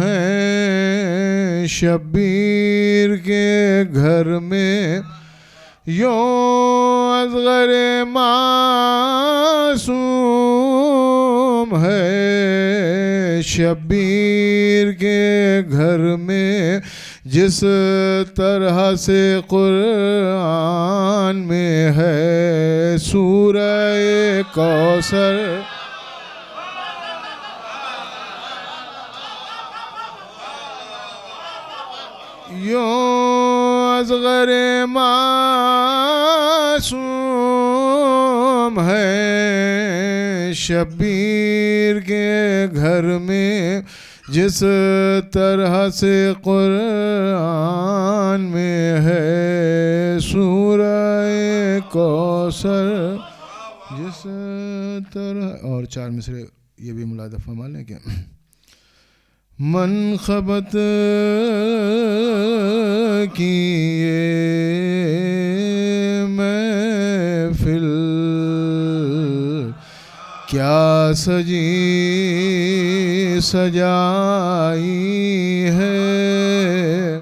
F: ہے شبیر کے گھر میں یوں اصغر معصوم ہے شبیر کے گھر میں جس طرح سے قرآن میں ہے سورہ کوثر یوں اصغر معصوم ہے شبیر کے گھر میں جس طرح سے قرآن میں ہے سورہ کوثر جس طرح اور 4 مصرے یہ بھی ملاحظہ فرما لیں کہ منقبت کی یہ محفل کیا سجی سجائی ہے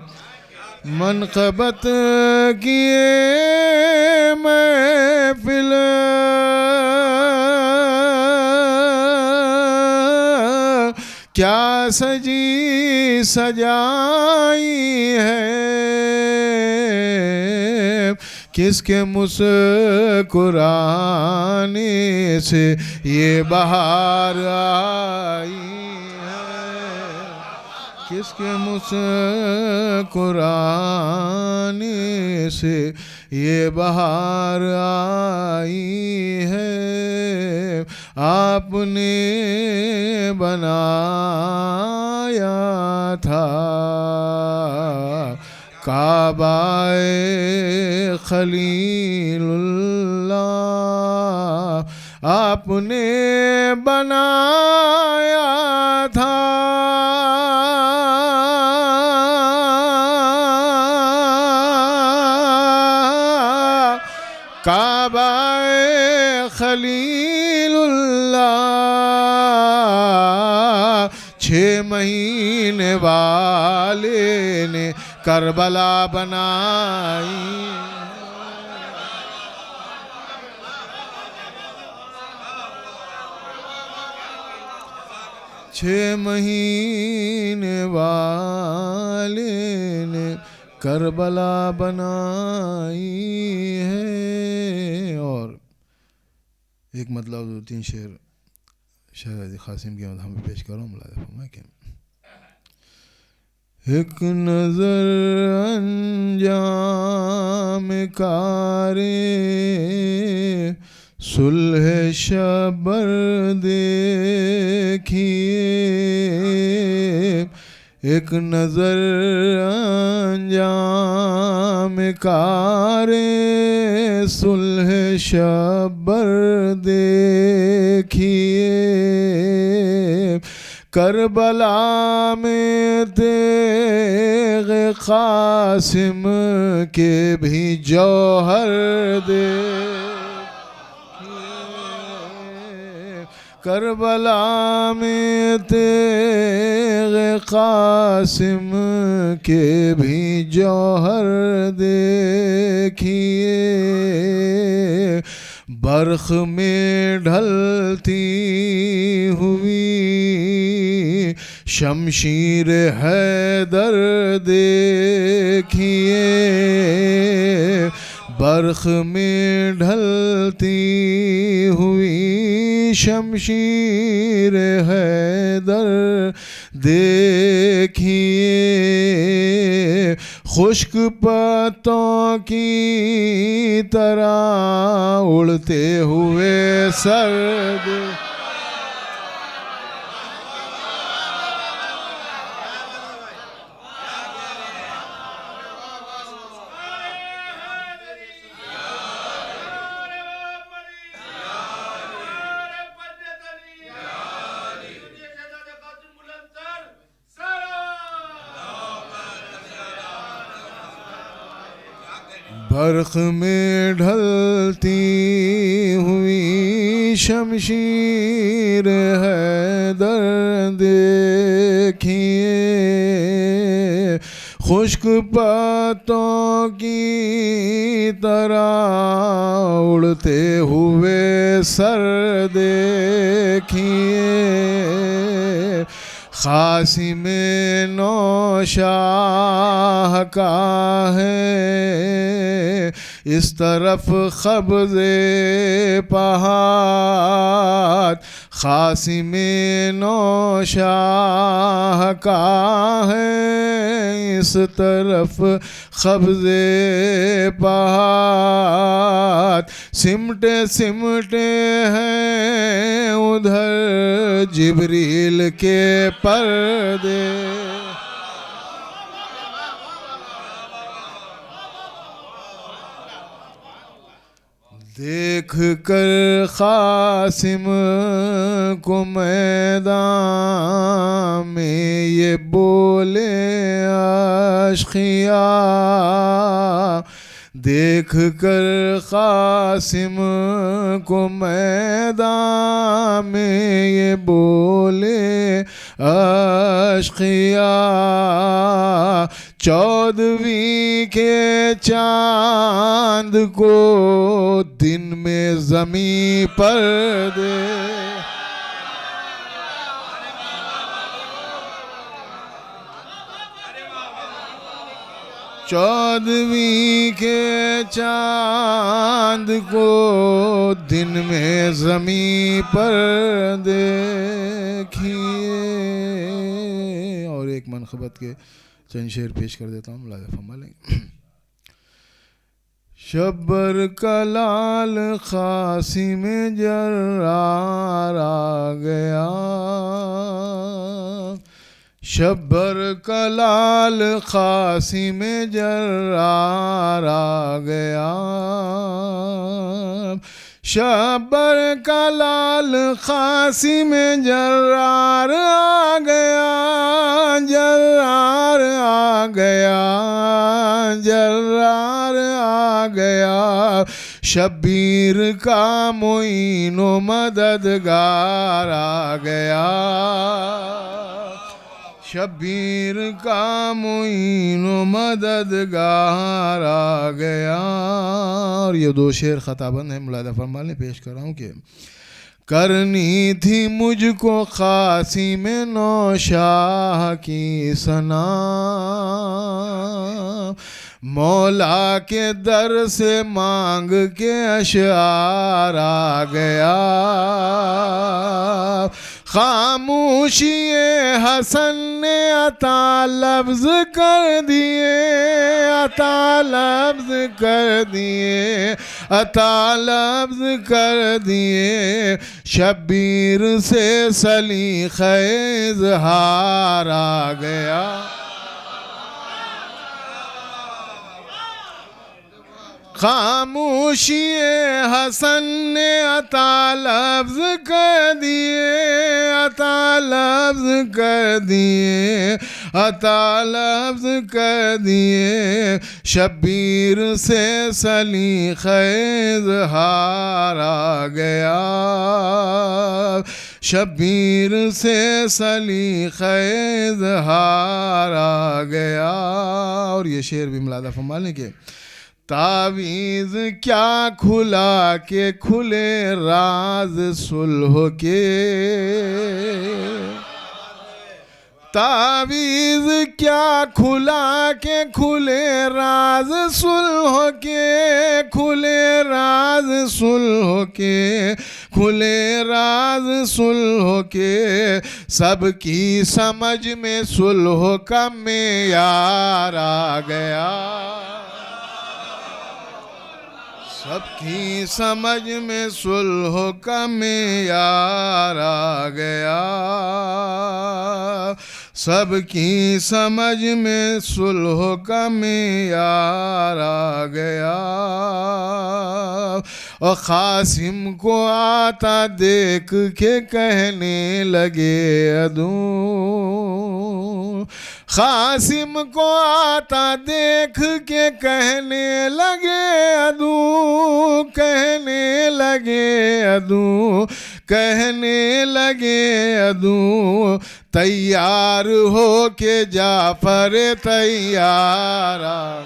F: منقبت کی یہ محفل کیا سجی سجائی ہے کس کے مسکرانے سے یہ بہار آئی ہے کس کے مسکرانے سے یہ بہار آئی ہے آپ نے بنایا تھا کعبہ خلیل اللہ آپ نے بنایا تھا کعبہ خلیل اللہ 6 مہینے والے نے کربلا بنائی 6 مہینے والے نے کربلا بنائی ہے اور ایک مطلب 2-3 شعر شہزادی قاسم کے ہم پیش کر رہا ہوں ملاحظہ فرمائیں کہ ایک نظر انجام کارے صلح شبر دیکھیے ایک نظر انجام کارے صلح شبر دیکھیے کربلا میں تیغ قاسم کے بھی جوہر کربلا میں تیغ قاسم کے بھی جوہر دیکھیے برق میں ڈھلتی ہوئی شمشیر حیدر دیکھیے برق میں ڈھلتی ہوئی شمشیر حیدر دیکھیے خشک پتوں کی طرح اڑتے ہوئے سرد برق میں ڈھلتی ہوئی شمشیر حیدر دیکھیے خشک پتوں کی طرح اڑتے ہوئے سر دیکھیے قاسم نوشاہ کا ہے اس طرف قبض پہاڑ قاسم نوشاہ کا ہے اس طرف قبض پہاڑ سمٹے سمٹے ہیں ادھر جبریل کے پردے دیکھ کر قاسم کو میدان میں یہ بولے اشقیاء دیکھ کر قاسم کو میدان میں یہ بولے اشقیاء 14ویں کے چاند کو دن میں زمین پر دے 14ویں کے چاند کو دن میں زمین پر دیکھیے اور ایک منقبت کے چند شعر پیش کر دیتا ہوں ملاحظہ فرما لیں شبر کلال قاسم جرار آ گیا شبر کلال قاسم جرار آ گیا شبر کلال قاسم جرار آ گیا جرار آ گیا جرار آ گیا شبیر کا معین و مددگار آ گیا شبیر کا معین و مددگار آ گیا اور یہ 2 شعر خطابند ہیں ملاحظہ فرما لیں پیش کر رہا ہوں کہ کرنی تھی مجھ کو قاسم نوشاہ کی ثنا مولا کے در سے مانگ کے اشعار آ گیا خاموشی حسن نے عطا لفظ کر دیے عطا لفظ کر دیے عطا لفظ کر دیے شبیر سے سلیقہ اظہار آ گیا خاموشی حسن نے عطا لفظ کر دیے عطا لفظ کر دیے عطا لفظ کر دیے شبیر سے سلیقہ اظہار آ گیا شبیر سے سلیقہ اظہار آ گیا اور یہ شعر بھی ملاحظہ فرما لیں کہ تعویذ کیا کھلا کے کھلے راز صلح کے تعویذ کیا کھلا کے کھلے راز صلح کے، کھلے راز صلح کے، کھلے راز صلح کے، سب کی سمجھ میں صلح کا معیار آ گیا، سب کی سمجھ میں صلح کا معیار آ گیا، سب کی سمجھ میں صلح کا معیار آ گیا۔ اور قاسم کو آتا دیکھ کے کہنے لگے عدو، قاسم کو آتا دیکھ کے کہنے لگے عدو، کہنے لگے عدو، کہنے لگے عدو، تیار ہو کے جعفر تیار آ۔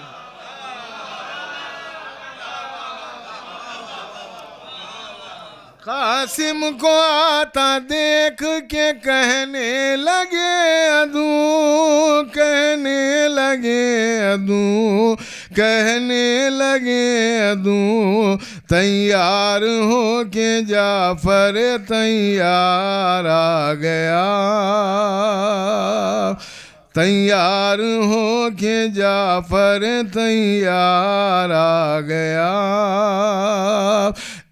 F: قاسم کو آتا دیکھ کے کہنے لگے عدو، کہنے لگے عدو، کہنے لگے عدو، تیار ہو کے جعفر تیار آ گیا، تیار ہو کے جعفر تیار آ گیا۔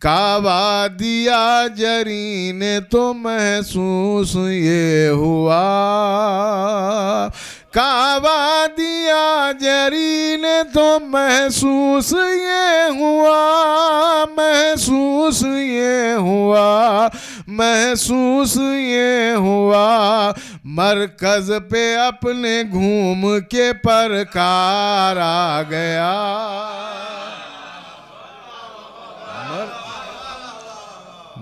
F: کعبہ دیا جری نے تو محسوس یہ ہوا، کعبہ دیا جری نے تو محسوس یہ ہوا، محسوس یہ ہوا، محسوس یہ ہوا، مرکز پہ اپنے گھوم کے پرکار آ گیا،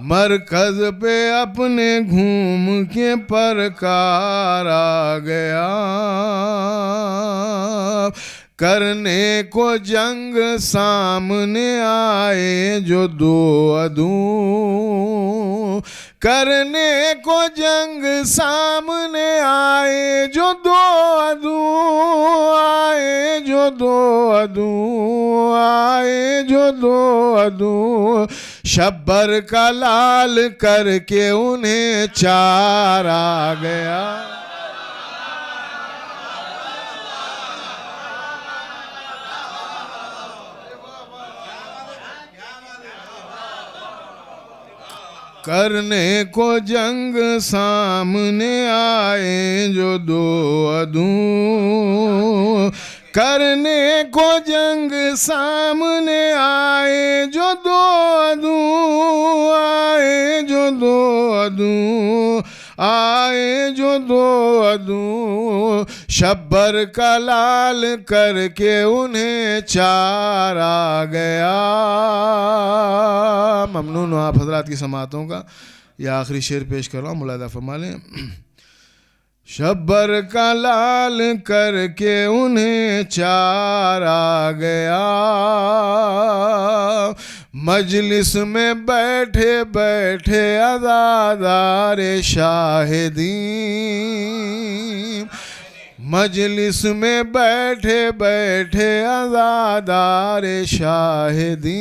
F: مرکز پہ اپنے گھوم کے پرکار آ گیا۔ کرنے کو جنگ سامنے آئے جو دو عدو، کرنے کو جنگ سامنے آئے جو دو عدو، آئے جو دو عدو، آئے جو دو عدو، شبر کا لال کر کے انہیں چار آ گیا۔ کرنے کو جنگ سامنے آئے جو دو عدو، کرنے کو جنگ سامنے آئے جو دو عدو، آئے جو دو عدو، آئے جو دو عدو، شبر کا لال کر کے انہیں چار آ گیا۔ ممنون ہوں آپ حضرات کی سماعتوں کا۔ یہ آخری شعر پیش کر رہا ہوں، ملاحظہ فرما لیں۔ شبر کا لال کر کے انہیں چار آ گیا، مجلس میں بیٹھے بیٹھے عزادار شاہدین، مجلس میں بیٹھے بیٹھے عزادار شاہدین،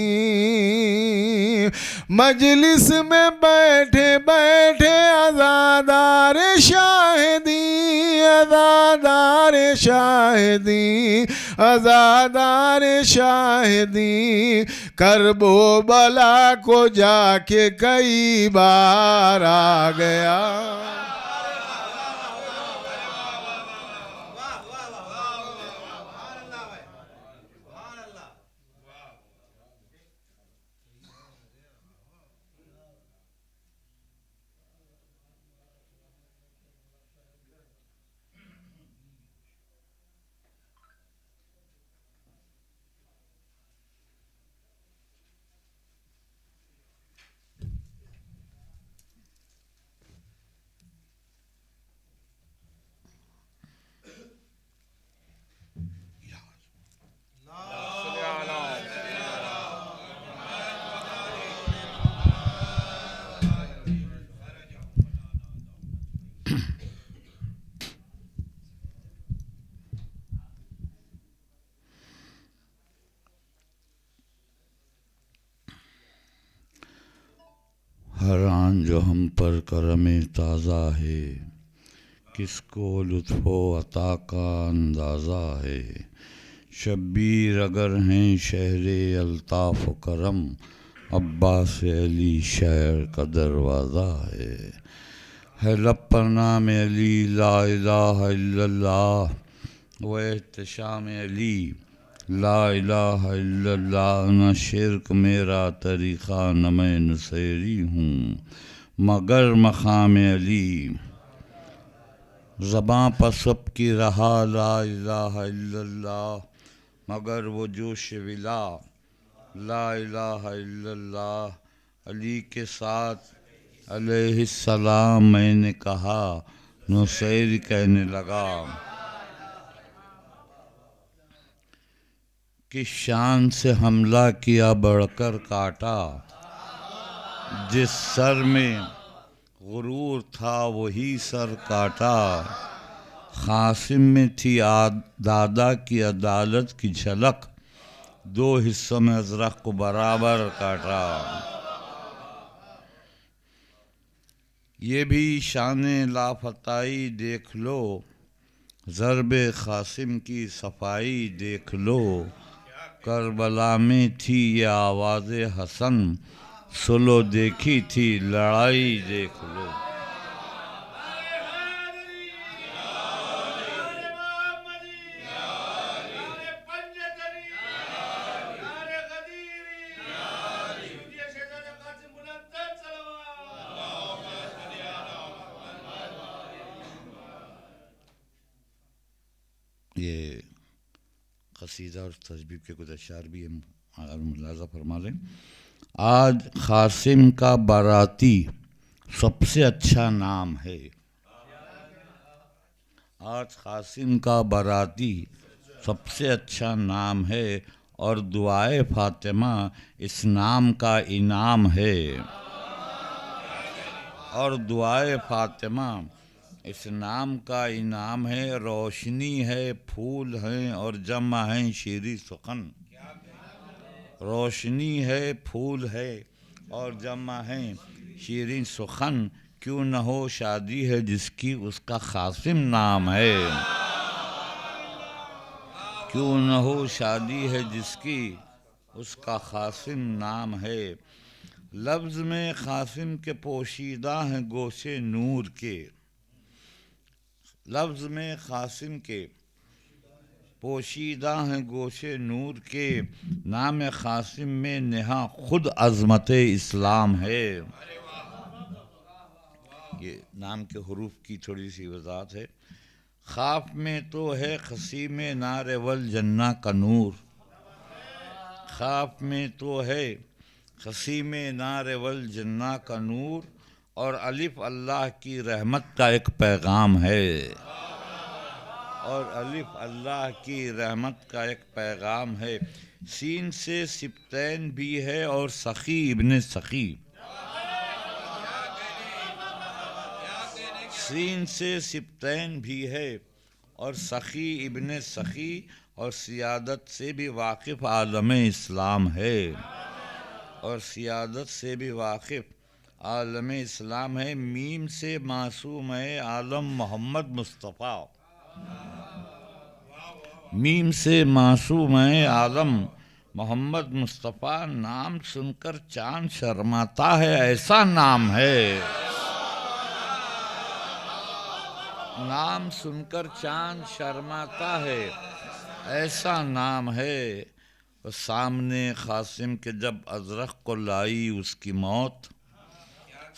F: مجلس میں بیٹھے بیٹھے عزادار شاہدین، عزادار شاہدین، عزادار شاہدین، کرب و بلا کو جا کے کئی بار آ گیا۔
G: ہر آن جو ہم پر کرم تازہ ہے، کس کو لطف و عطا کا اندازہ ہے، شبیر اگر ہیں شہر الطاف و کرم، عباس علی شہر کا دروازہ ہے لب پر نام علی لا الہ الا اللہ و احتشام علی لا الہ الا اللہ، نہ شرک میرا طریقہ نہ میں نصیری ہوں مگر مقام علی، زباں پر سب کی رہا لا الہ الا اللہ مگر وہ جوش ولا لا الہ الا اللہ، علی کے ساتھ علیہ السلام میں نے کہا، نصیری کہنے لگا، کس شان سے حملہ کیا بڑھ کر کاٹا، جس سر میں غرور تھا وہی سر کاٹا، قاسم میں تھی دادا کی عدالت کی جھلک، دو حصوں میں ازرق کو برابر کاٹا۔ یہ بھی شان لافتائی دیکھ لو، ضرب قاسم کی صفائی دیکھ لو، کربلا میں تھی یہ آواز حسن، سلو دیکھی تھی لڑائی دیکھ لو۔ یہ قصیدہ اور تسبیح کے کچھ اشعار بھی ہم اگر ملاحظہ فرما لیں۔ آج قاسم کا باراتی سب سے اچھا نام ہے، آج قاسم کا باراتی سب سے اچھا نام ہے، اور دعائے فاطمہ اس نام کا انعام ہے، اور دعائے فاطمہ اس نام کا انعام ہے، روشنی ہے پھول ہیں اور جمع ہیں شیریں سخن، روشنی ہے پھول ہے اور جمع ہیں شیریں سخن، کیوں نہ ہو شادی ہے جس کی اس کا قاسم نام ہے، کیوں نہ ہو شادی ہے جس کی اس کا قاسم نام ہے، لفظ میں قاسم کے پوشیدہ ہیں گوشے نور کے، لفظ میں قاسم کے پوشیدہ ہیں گوشے نور کے، نام قاسم میں نہاں خود عظمت اسلام ہے۔ یہ نام کے حروف کی تھوڑی سی وضاحت ہے۔ خاف میں تو ہے قسیم نار والجنہ کا نور، خاف میں تو ہے قسیم نار والجنہ کا نور، اور الف اللہ کی رحمت کا ایک پیغام ہے، اور الف اللہ کی رحمت کا ایک پیغام ہے، سین سے سبتین بھی ہے اور سخی ابن سخی، سین سے سبتین بھی ہے اور سخی ابن سخی، اور سیادت سے بھی واقف عالم اسلام ہے، اور سیادت سے بھی واقف عالم اسلام ہے، میم سے معصوم ہے عالم محمد مصطفیٰ، میم سے معصوم ہے عالم محمد مصطفیٰ، نام سن کر چاند شرماتا ہے ایسا نام ہے، نام سن کر چاند شرماتا ہے ایسا نام ہے، سامنے قاسم کے جب ازرق کو لائی اس کی موت،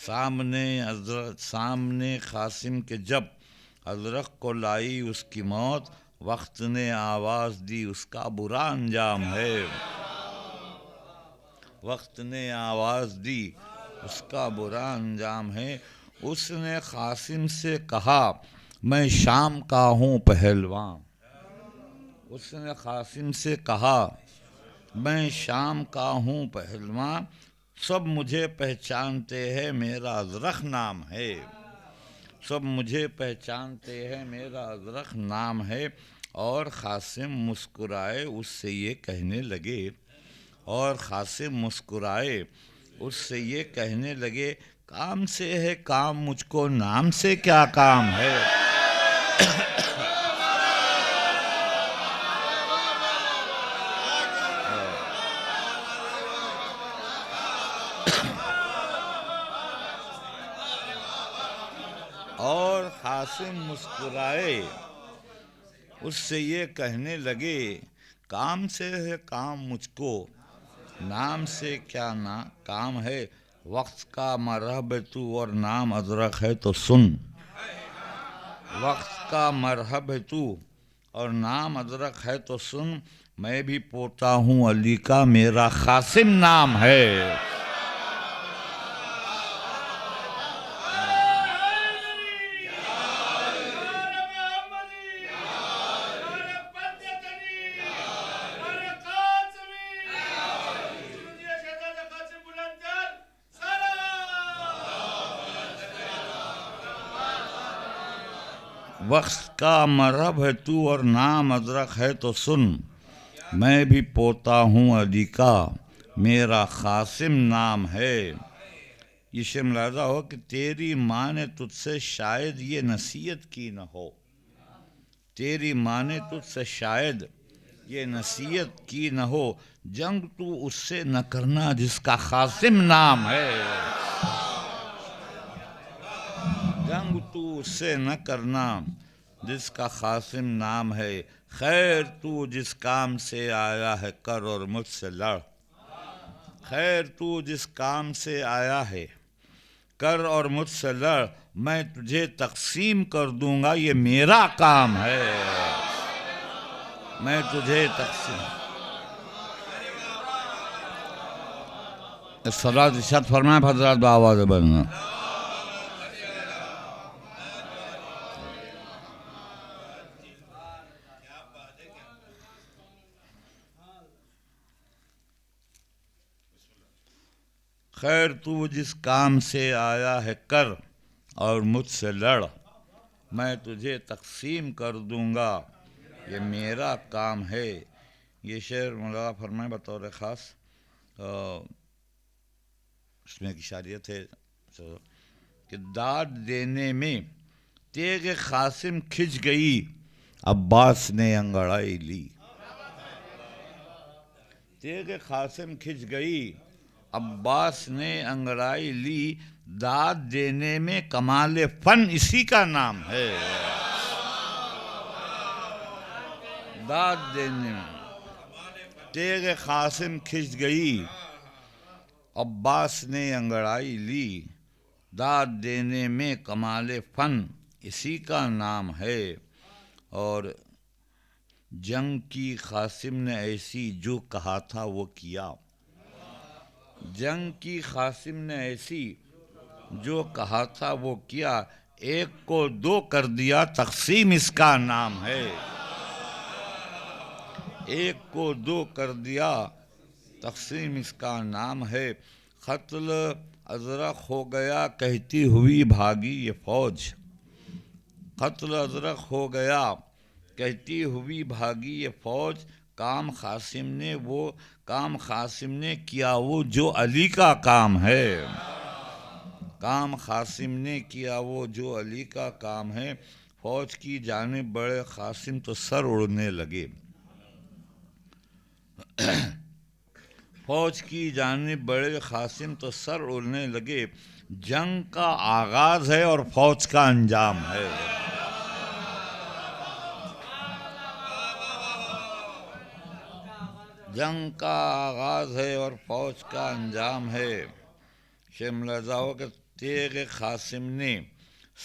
G: سامنے قاسم کے جب ازرق کو لائی اس کی موت، وقت نے آواز دی اس کا برا انجام ہے، وقت نے آواز دی اس کا برا انجام ہے، اس نے قاسم سے کہا میں شام کا ہوں پہلواں، اس نے قاسم سے کہا میں شام کا ہوں پہلواں، سب مجھے پہچانتے ہیں میرا ازرق نام ہے، سب مجھے پہچانتے ہیں میرا ازرق نام ہے، اور قاسم مسکرائے اس سے یہ کہنے لگے، اور قاسم مسکرائے اس سے یہ کہنے لگے کام سے ہے کام مجھ کو نام سے کیا کام ہے. اور قاسم مسکرائے اس سے یہ کہنے لگے کام سے ہے کام مجھ کو نام سے کیا کام ہے. وقت کا مرحب تو اور نام ازرق ہے تو سن. وقت کا مرحب تو اور نام ازرق ہے تو سن. میں بھی پوتا ہوں علی کا میرا قاسم نام ہے. وقت کا مرحب ہے تو اور نام ازرق ہے تو سن. میں بھی پوتا ہوں علی کا میرا قاسم نام ہے. یہ شے ملاحظہ ہو کہ تیری ماں نے تجھ سے شاید یہ نصیحت کی نہ ہو. تیری ماں نے تجھ سے شاید یہ نصیحت کی نہ ہو. جنگ تو اس سے نہ کرنا جس کا قاسم نام ہے. جنگ تو اس سے نہ کرنا جس کا قاسم نام ہے. خیر تو جس کام سے آیا ہے کر اور مجھ سے لڑ. خیر تو جس کام سے آیا ہے کر اور مجھ سے لڑ. میں تجھے تقسیم کر دوں گا یہ میرا کام ہے. میں تجھے تقسیم. صلاۃ ارشاد فرمائیں حضرات بآواز بلند. خیر تو جس کام سے آیا ہے کر اور مجھ سے لڑ. میں تجھے تقسیم کر دوں گا یہ میرا کام ہے. یہ شعر مولانا فرمائے بطور خاص اس میں ایک اشاریت ہے کہ داد دینے میں تیغ قاسم کھنچ گئی عباس نے انگڑائی لی. تیغ قاسم کھنچ گئی عباس نے انگڑائی لی. داد دینے میں کمال فن اسی کا نام ہے. داد دینے میں تیغ قاسم کھنچ گئی عباس نے انگڑائی لی. داد دینے میں کمال فن اسی کا نام ہے. اور جنگ کی قاسم نے ایسی جو کہا تھا وہ کیا. جنگ کی قاسم نے ایسی جو کہا تھا وہ کیا. ایک کو دو کر دیا تقسیم اس کا نام ہے. ایک کو دو کر دیا تقسیم اس کا نام ہے. قتل ازرق ہو گیا کہتی ہوئی بھاگی یہ فوج. قتل ازرق ہو گیا کہتی ہوئی بھاگی یہ فوج. کام قاسم نے کیا وہ جو علی کا کام ہے. کام قاسم نے کیا وہ جو علی کا کام ہے. فوج کی جانب بڑے قاسم تو سر اڑنے لگے. فوج کی جانب بڑے قاسم تو سر اڑنے لگے. جنگ کا آغاز ہے اور فوج کا انجام ہے. جنگ کا آغاز ہے اور فوج کا انجام ہے. ملاحظہ ہو کہ تیغ قاسم نے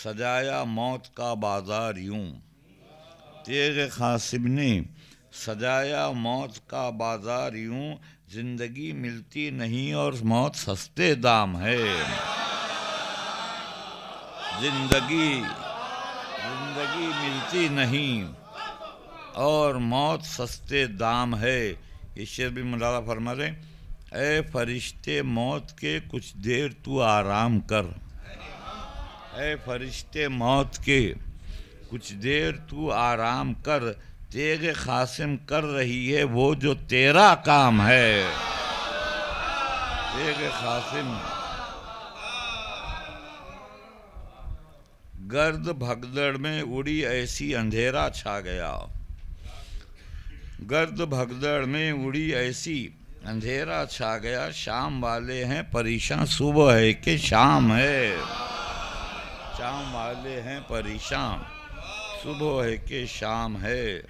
G: سجایا موت کا بازار یوں. تیغ قاسم نے سجایا موت کا بازار یوں. زندگی ملتی نہیں اور موت سستے دام ہے. زندگی ملتی نہیں اور موت سستے دام ہے. یہ شعر بھی مولانا فرما رہے اے فرشتے موت کے کچھ دیر تو آرام کر. اے فرشتے موت کے کچھ دیر تو آرام کر. تیغ قاسم کر رہی ہے وہ جو تیرا کام ہے. بیگ قاسم گرد بھگدڑ میں اڑی ایسی اندھیرا چھا گیا، گرد بھگدڑ میں اڑی ایسی اندھیرا چھا گیا، شام والے ہیں پریشاں صبح ہے کہ شام ہے، شام والے ہیں پریشاں صبح ہے کہ شام ہے،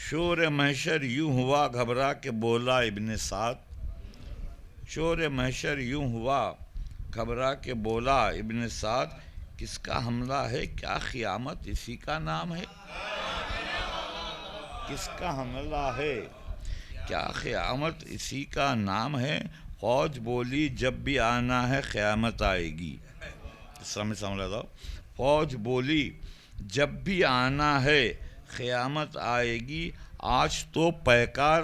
G: شور محشر یوں ہوا گھبرا کے بولا ابن سعد، شور محشر یوں ہوا گھبرا کے بولا ابن سعد، کس کا حملہ ہے کیا قیامت اسی کا نام ہے، کس کا حملہ ہے کیا قیامت اسی کا نام ہے، فوج بولی جب بھی آنا ہے قیامت آئے گی، سمجھ رہا، فوج بولی جب بھی آنا ہے قیامت آئے گی، آج تو پیکار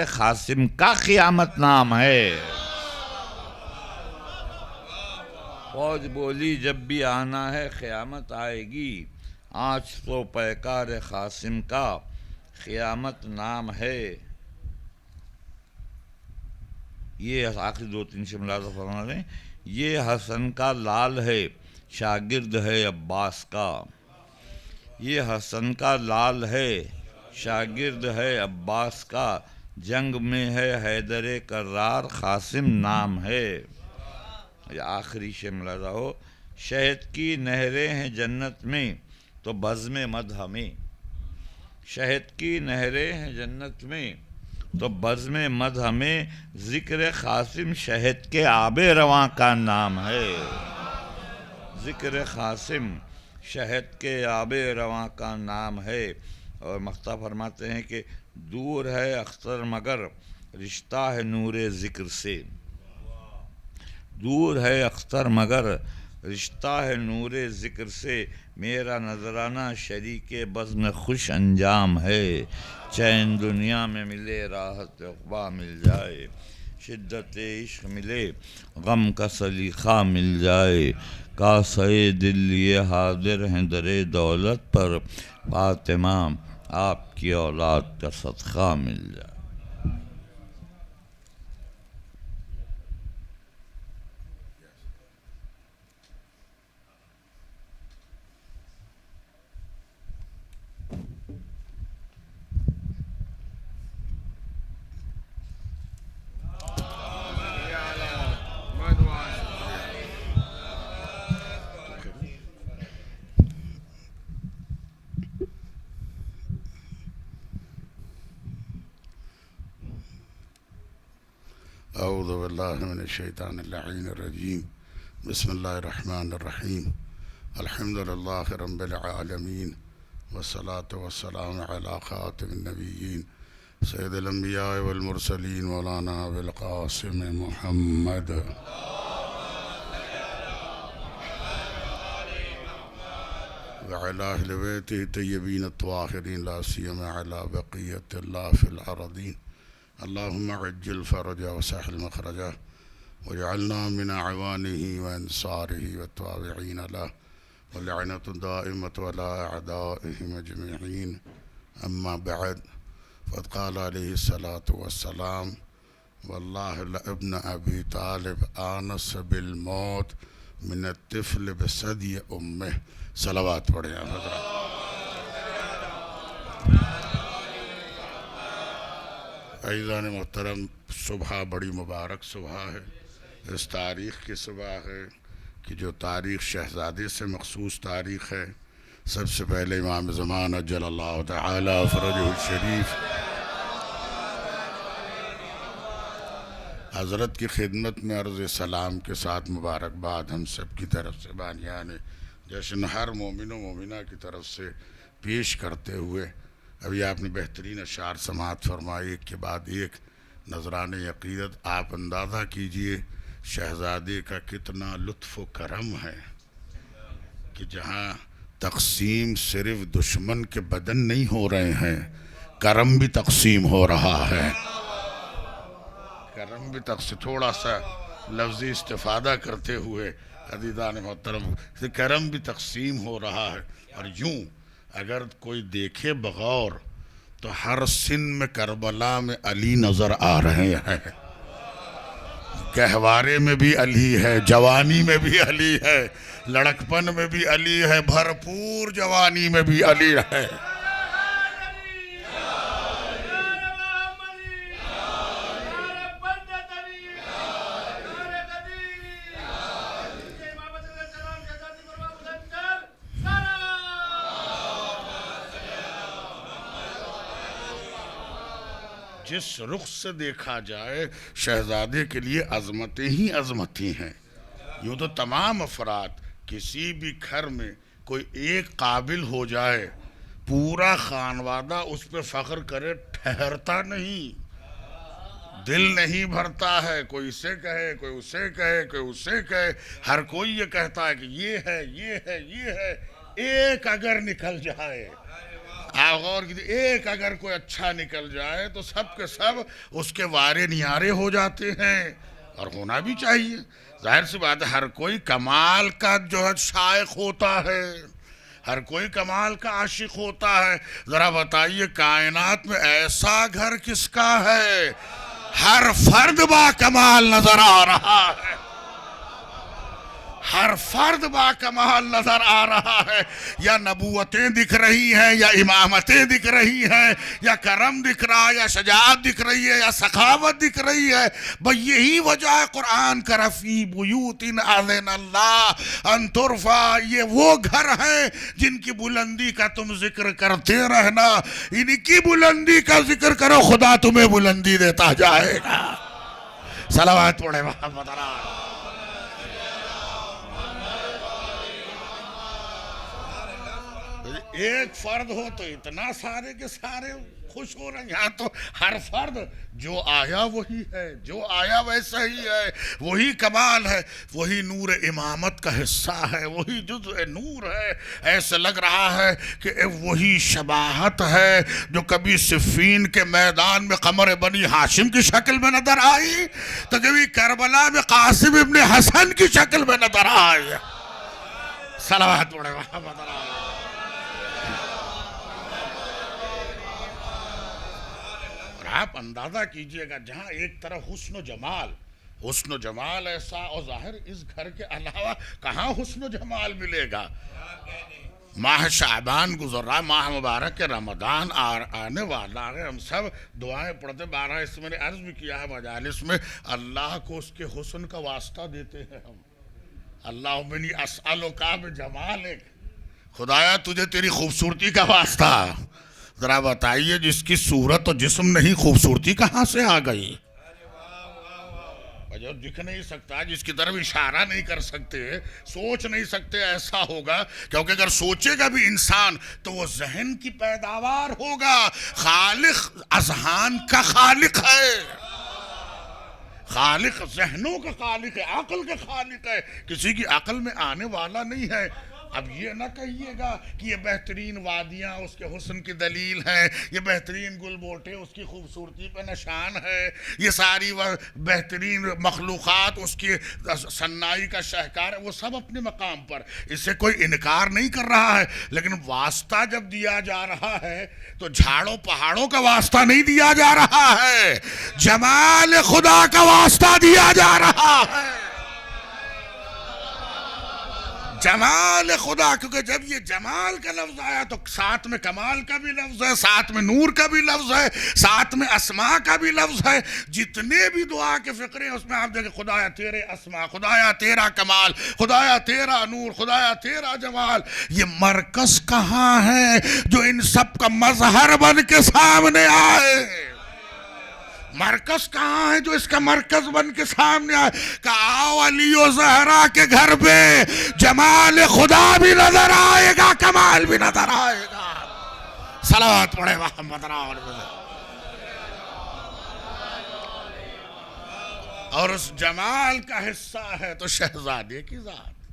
G: قاسم کا قیامت نام ہے، فوج بولی جب بھی آنا ہے قیامت آئے گی، آج تو پیکار قاسم کا قیامت نام ہے۔ یہ آخری دو تین سے ملازہ فرما رہے ہیں، یہ حسن کا لال ہے شاگرد ہے عباس کا، یہ حسن کا لال ہے شاگرد ہے عباس کا، جنگ میں ہے حیدر کرار قاسم نام ہے۔ یہ آخری سے ملازہ ہو، شہد کی نہریں ہیں جنت میں تو بزم مدح میں، شہد کی نہریں ہیں جنت میں تو بزم مدح میں، ذکر قاسم شہد کے آب رواں کا نام ہے، ذکر قاسم شہد کے آب رواں کا نام ہے۔ اور مختہ فرماتے ہیں کہ دور ہے اختر مگر رشتہ ہے نور ذکر سے، دور ہے اختر مگر رشتہ ہے نور ذکر سے، میرا نذرانہ شریک بزم خوش انجام ہے، چین دنیا میں ملے راحت عقبیٰ مل جائے، شدت عشق ملے غم کا سلیقہ مل جائے، کاسے دل لیے حاضر ہیں در دولت پر، فاطمہ آپ کی اولاد کا صدقہ مل جائے۔
H: اعوذ باللہ من الشیطان اللعین الرجیم، بسم اللہ الرحمن الرحیم، الحمد للہ رب العالمین، والصلاة والسلام علی خاتم النبیین سید الانبیاء والمرسلین مولانا بالقاسم محمد، وعلی اہل بیتہ الطیبین الطاہرین لا سیما علی بقیۃ اللہ فی الارضین، اللہم عجل فرجہ وسہل مخرجہ واجعلنا من اعوانہ وانصارہ والتابعین لہ، واللعنۃ دائمۃ علی اعدائہ اجمعین، اما بعد، فقد قال علیہ الصلاة والسلام واللہ لابن ابی طالب آنس بالموت من الطفل بثدی امہ، صلوات پڑھیں آپ حضرات۔ عزیزان محترم، صبح بڑی مبارک صبح ہے، اس تاریخ کی صبح ہے کہ جو تاریخ شہزادے سے مخصوص تاریخ ہے۔ سب سے پہلے امام زمان اجل اللہ تعالی فرجہ الشریف حضرت کی خدمت میں عرض سلام کے ساتھ مبارکباد ہم سب کی طرف سے بانیان جشن ہر مومن و مومنہ کی طرف سے پیش کرتے ہوئے، ابھی آپ نے بہترین اشعار سماعت فرمائی، ایک کے بعد ایک نذران عقیدت۔ آپ اندازہ کیجئے شہزادے کا کتنا لطف و کرم ہے کہ جہاں تقسیم صرف دشمن کے بدن نہیں ہو رہے ہیں، کرم بھی تقسیم ہو رہا ہے، کرم بھی تقسیم، تھوڑا سا لفظی استفادہ کرتے ہوئے عزیزان محترم، کرم بھی تقسیم ہو رہا ہے۔ اور یوں اگر کوئی دیکھے بغور تو ہر سن میں کربلا میں علی نظر آ رہے ہیں. گہوارے میں بھی علی ہے، جوانی میں بھی علی ہے، لڑکپن میں بھی علی ہے، بھرپور جوانی میں بھی علی ہے. جس رخ سے دیکھا جائے شہزادے کے لیے عظمتیں ہی عظمتیں ہیں. یوں تو تمام افراد کسی بھی گھر میں کوئی ایک قابل ہو جائے پورا خانوادہ اس پہ فخر کرے، ٹھہرتا نہیں، دل نہیں بھرتا ہے. کوئی اسے کہے، کوئی اسے کہے، کوئی اسے کہے، ہر کوئی یہ کہتا ہے کہ یہ ہے، یہ ہے، یہ ہے. ایک اگر نکل جائے، آپ غور کیجیے، ایک اگر کوئی اچھا نکل جائے تو سب کے سب اس کے وارے نیارے ہو جاتے ہیں. اور ہونا بھی چاہیے. ظاہر سی بات ہے ہر کوئی کمال کا جو ہے شائق ہوتا ہے، ہر کوئی کمال کا عاشق ہوتا ہے. ذرا بتائیے کائنات میں ایسا گھر کس کا ہے؟ ہر فرد با کمال نظر آ رہا ہے، ہر فرد با کمال نظر آ رہا ہے. یا نبوتیں دکھ رہی ہیں، یا امامتیں دکھ رہی ہیں، یا کرم دکھ رہا ہے، یا شجاعت دکھ رہی ہے، یا سخاوت دکھ رہی ہے. بھئی یہی وجہ ہے قرآن کا رفی بیوت اذن اللہ ان ترفع. یہ وہ گھر ہیں جن کی بلندی کا تم ذکر کرتے رہنا. ان کی بلندی کا ذکر کرو، خدا تمہیں بلندی دیتا جائے گا. صلوات پڑھے محمد علیہ. ایک فرد ہو تو اتنا سارے کے سارے خوش ہو رہے ہیں. یہاں تو ہر فرد جو آیا وہی ہے، جو آیا ویسا ہی ہے، وہی کمال ہے، وہی نور امامت کا حصہ ہے، وہی جزء نور ہے. ایسے لگ رہا ہے کہ وہی شباہت ہے جو کبھی صفین کے میدان میں قمر بنی ہاشم کی شکل میں نظر آئی، تو کبھی کربلا میں قاسم ابن حسن کی شکل میں نظر آئی. صلوات پڑھے محمد علیہ. آپ اندازہ کیجئے گا جہاں ایک طرف حسن و جمال ایسا، اور ظاہر اس گھر کے علاوہ کہاں حسن و جمال ملے گا. ماہ شعبان گزر رہا، ماہ مبارک کے رمضان آنے والا ہے. ہم سب دعائیں پڑھتے، 12 اس میں نے عرض بھی کیا ہے مجالس میں، اللہ کو اس کے حسن کا واسطہ دیتے ہیں ہم. اللہم انی اسألک بجمالک، خدایا تجھے تیری خوبصورتی کا واسطہ. ذرا بتائیے جس کی صورت و جسم نہیں، خوبصورتی کہاں سے آ گئی؟ جو دکھ نہیں سکتا، جس کی طرف اشارہ نہیں کر سکتے، سوچ نہیں سکتے ایسا ہوگا. کیونکہ اگر سوچے گا بھی انسان تو وہ ذہن کی پیداوار ہوگا. خالق اذہان کا خالق ہے، خالق ذہنوں کا خالق ہے، عقل کا خالق ہے. کسی کی عقل میں آنے والا نہیں ہے. اب یہ نہ کہیے گا کہ یہ بہترین وادیاں اس کے حسن کی دلیل ہیں، یہ بہترین گل بوٹے اس کی خوبصورتی پہ نشان ہے، یہ ساری بہترین مخلوقات اس کی صنائی کا شاہکار ہے. وہ سب اپنے مقام پر، اس سے کوئی انکار نہیں کر رہا ہے. لیکن واسطہ جب دیا جا رہا ہے تو جھاڑوں پہاڑوں کا واسطہ نہیں دیا جا رہا ہے، جمال خدا کا واسطہ دیا جا رہا ہے. جمال خدا، کیونکہ جب یہ جمال کا لفظ آیا تو ساتھ میں کمال کا بھی لفظ ہے، ساتھ میں نور کا بھی لفظ ہے، ساتھ میں اسماء کا بھی لفظ ہے. جتنے بھی دعا کے فقرے ہیں اس میں آپ دیکھیں خدایا تیرے اسماء، خدایا تیرا کمال، خدایا تیرا نور، خدایا تیرا جمال. یہ مرکز کہاں ہے جو ان سب کا مظہر بن کے سامنے آئے؟ مرکز کہاں ہے جو اس کا مرکز بن کے سامنے آئے؟ کہ آؤ علی و زہرا کے گھر پہ جمال خدا بھی نظر آئے گا، کمال بھی نظر آئے گا. صلوات پڑھے محمد علیہ. اور اس جمال کا حصہ ہے تو شہزادے کی ذات.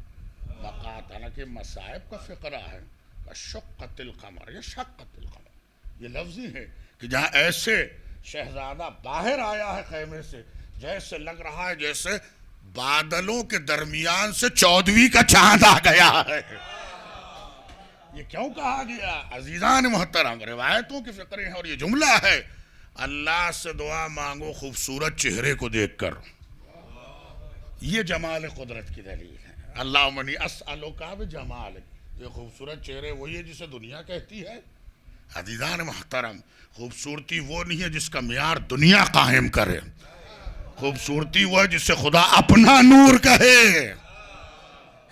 H: بقات حالانکہ مصائب کا فقرہ ہے. شقت القمر، یہ شقت القمر، یہ لفظی ہے کہ جہاں ایسے شہزادہ باہر آیا ہے خیمے سے، جیسے لگ رہا ہے جیسے بادلوں کے درمیان سے 14ویں کا چاند آ گیا ہے. یہ کیوں کہا گیا؟ عزیزان محترم، روایتوں کی فکریں ہیں اور یہ جملہ ہے، اللہ سے دعا مانگو خوبصورت چہرے کو دیکھ کر، یہ جمال قدرت کی دلیل ہے۔ اللہم انی اسألک بجمالک، یہ خوبصورت چہرے وہی ہے جسے دنیا کہتی ہے؟ عزیزان محترم، خوبصورتی وہ نہیں ہے جس کا معیار دنیا قائم کرے، خوبصورتی وہ ہے جسے خدا اپنا نور کہے۔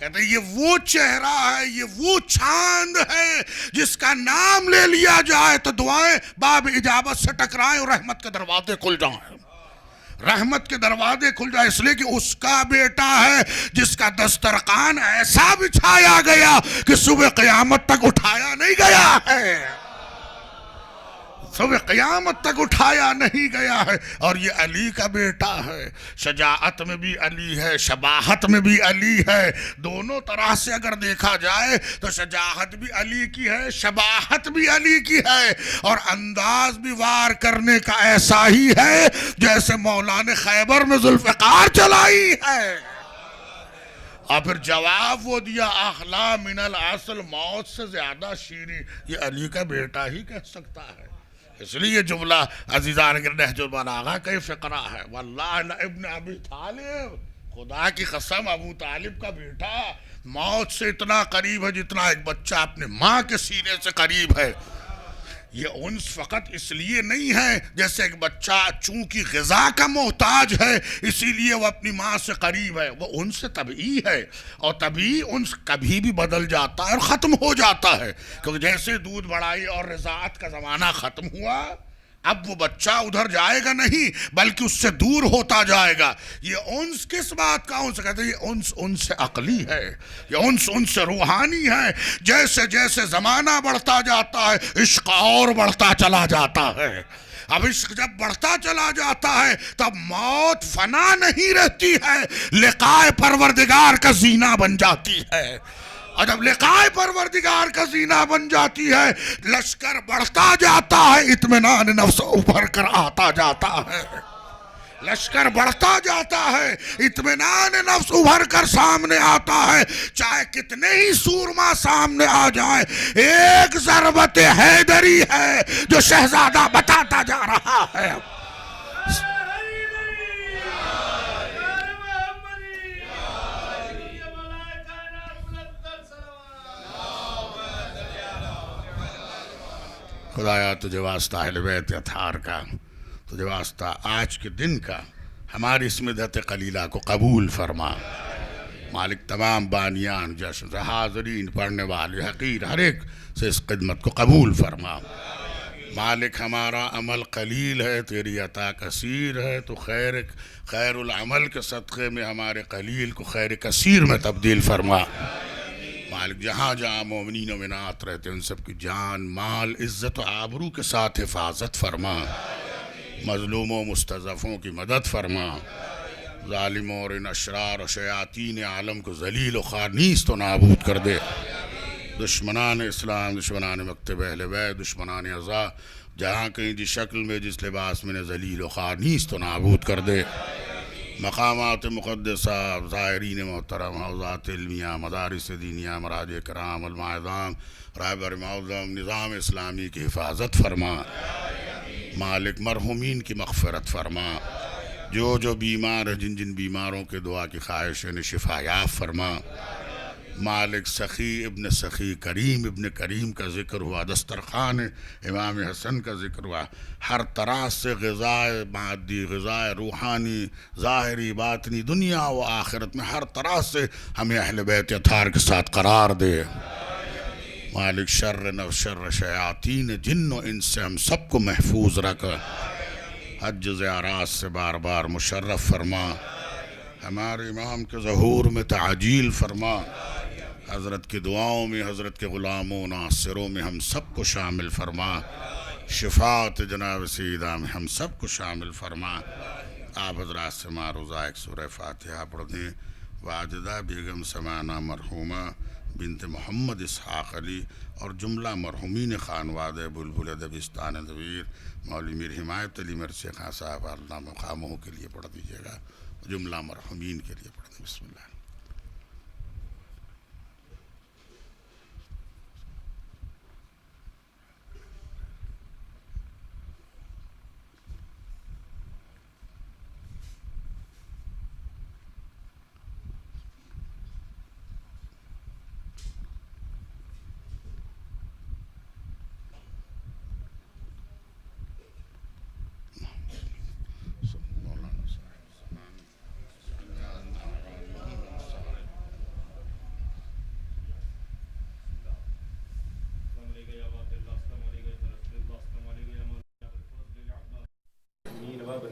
H: کہتے ہیں یہ وہ چہرہ ہے، یہ وہ چاند ہے جس کا نام لے لیا جائے تو دعائیں باب اجابت سے ٹکرائیں اور رحمت کے دروازے کھل جائیں، رحمت کے دروازے کھل جائیں، اس لیے کہ اس کا بیٹا ہے جس کا دسترخوان ایسا بچھایا گیا کہ صبح قیامت تک اٹھایا نہیں گیا ہے، صبح قیامت تک اٹھایا نہیں گیا ہے۔ اور یہ علی کا بیٹا ہے، شجاعت میں بھی علی ہے، شباہت میں بھی علی ہے، دونوں طرح سے اگر دیکھا جائے تو شجاعت بھی علی کی ہے، شباہت بھی علی کی ہے، اور انداز بھی وار کرنے کا ایسا ہی ہے جیسے مولا نے خیبر میں ذوالفقار چلائی ہے۔ اور پھر جواب وہ دیا اخلا من العسل، موت سے زیادہ شیریں، یہ علی کا بیٹا ہی کہہ سکتا ہے۔ اس لیے یہ جملہ عزیزان نہج البلاغہ کا یہ فقرہ ہے، واللہ ابن ابی طالب، خدا کی قسم ابو طالب کا بیٹا موت سے اتنا قریب ہے جتنا ایک بچہ اپنے ماں کے سینے سے قریب ہے۔ یہ انس فقط اس لیے نہیں ہے جیسے ایک بچہ چونکہ غذا کا محتاج ہے اسی لیے وہ اپنی ماں سے قریب ہے، وہ انس طبعی ہے، اور طبعی انس کبھی بھی بدل جاتا ہے اور ختم ہو جاتا ہے، کیونکہ جیسے دودھ بڑائی اور رضاعت کا زمانہ ختم ہوا اب وہ بچہ ادھر جائے گا نہیں بلکہ اس سے دور ہوتا جائے گا۔ یہ انس کس بات کا انس؟ کہتے ہیں یہ انس عقلی ہے، یہ انس روحانی ہے۔ جیسے جیسے زمانہ بڑھتا جاتا ہے عشق اور بڑھتا چلا جاتا ہے، اب عشق جب بڑھتا چلا جاتا ہے تب موت فنا نہیں رہتی ہے، لقائے پروردگار کا زینہ بن جاتی ہے، اور جب لقائے پروردگار کا زینہ بن جاتی ہے لشکر بڑھتا جاتا ہے، اطمینان نفس ابھر کر آتا جاتا ہے، لشکر بڑھتا جاتا ہے، اطمینان نفس ابھر کر سامنے آتا ہے، چاہے کتنے ہی سورما سامنے آ جائے، ایک ضربت حیدری ہے جو شہزادہ بتاتا جا رہا ہے۔ خدایا تجھے واسطہ اہل بیت اطہار کا، تجھے واسطہ آج کے دن کا ہماری اس مدحت قلیلہ کو قبول فرما۔ مالک تمام بانیان جشن حاضرین پڑھنے والے حقیر ہر ایک سے اس خدمت کو قبول فرما۔ مالک ہمارا عمل قلیل ہے، تیری عطا کثیر ہے، تو خیر العمل کے صدقے میں ہمارے قلیل کو خیر کثیر میں تبدیل فرما۔ مالک جہاں جہاں مومنین و مومنات رہتے ان سب کی جان مال عزت و آبرو کے ساتھ حفاظت فرما، مظلوموں مستضعفوں کی مدد فرما، ظالموں اور ان اشرار و شیاطین عالم کو ذلیل و خانیس و نابود کر دے، دشمنان اسلام، دشمنان مکتب اہل بیت، دشمنان عزا جہاں کہیں جس شکل میں جس لباس میں ذلیل و خانیس و نابود کر دے۔ مقامات مقدسہ، زائرین محترم، حوزات علمیہ، مدارس دینیہ، مراجع کرام، علماء اعظام، رہبر معظم، نظام اسلامی کی حفاظت فرما۔ مالک مرحومین کی مغفرت فرما، جو بیمار ہیں جن جن بیماروں کے دعا کی خواہش انہیں شفا یاب فرما۔ مالک سخی ابن سخی، کریم ابن کریم کا ذکر ہوا، دسترخوان امام حسن کا ذکر ہوا، ہر طرح سے غذائے مادی، غذائے روحانی، ظاہری باطنی، دنیا و آخرت میں ہر طرح سے ہمیں اہل بیت اطہار کے ساتھ قرار دے۔ مالک شر نفس، شر شیاطین جن و انس سے ہم سب کو محفوظ رکھ، حج زیارات سے بار بار مشرف فرما، ہمارے امام کے ظہور میں تعجیل فرما، حضرت کی دعاؤں میں، حضرت کے غلاموں ناصروں میں ہم سب کو شامل فرما، شفاعت جناب سیدہ میں ہم سب کو شامل فرما۔ آپ حضرات سے معروضہ ایک سورہ فاتحہ پڑھ دیں۔ واجدہ بیگم سمانہ مرحومہ بنت محمد اسحاق علی اور جملہ مرحومین خانواد بلبل دبستان دویر مولوی میر حمایت علی مرسی خان صاحب اللہ مقاموں کے لیے پڑھ دیجیے گا، جملہ مرحومین کے لیے پڑھ دیں۔ بسم اللہ۔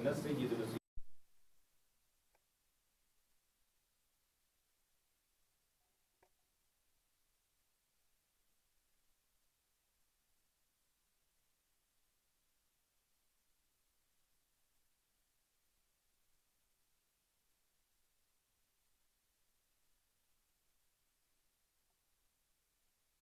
I: من سيد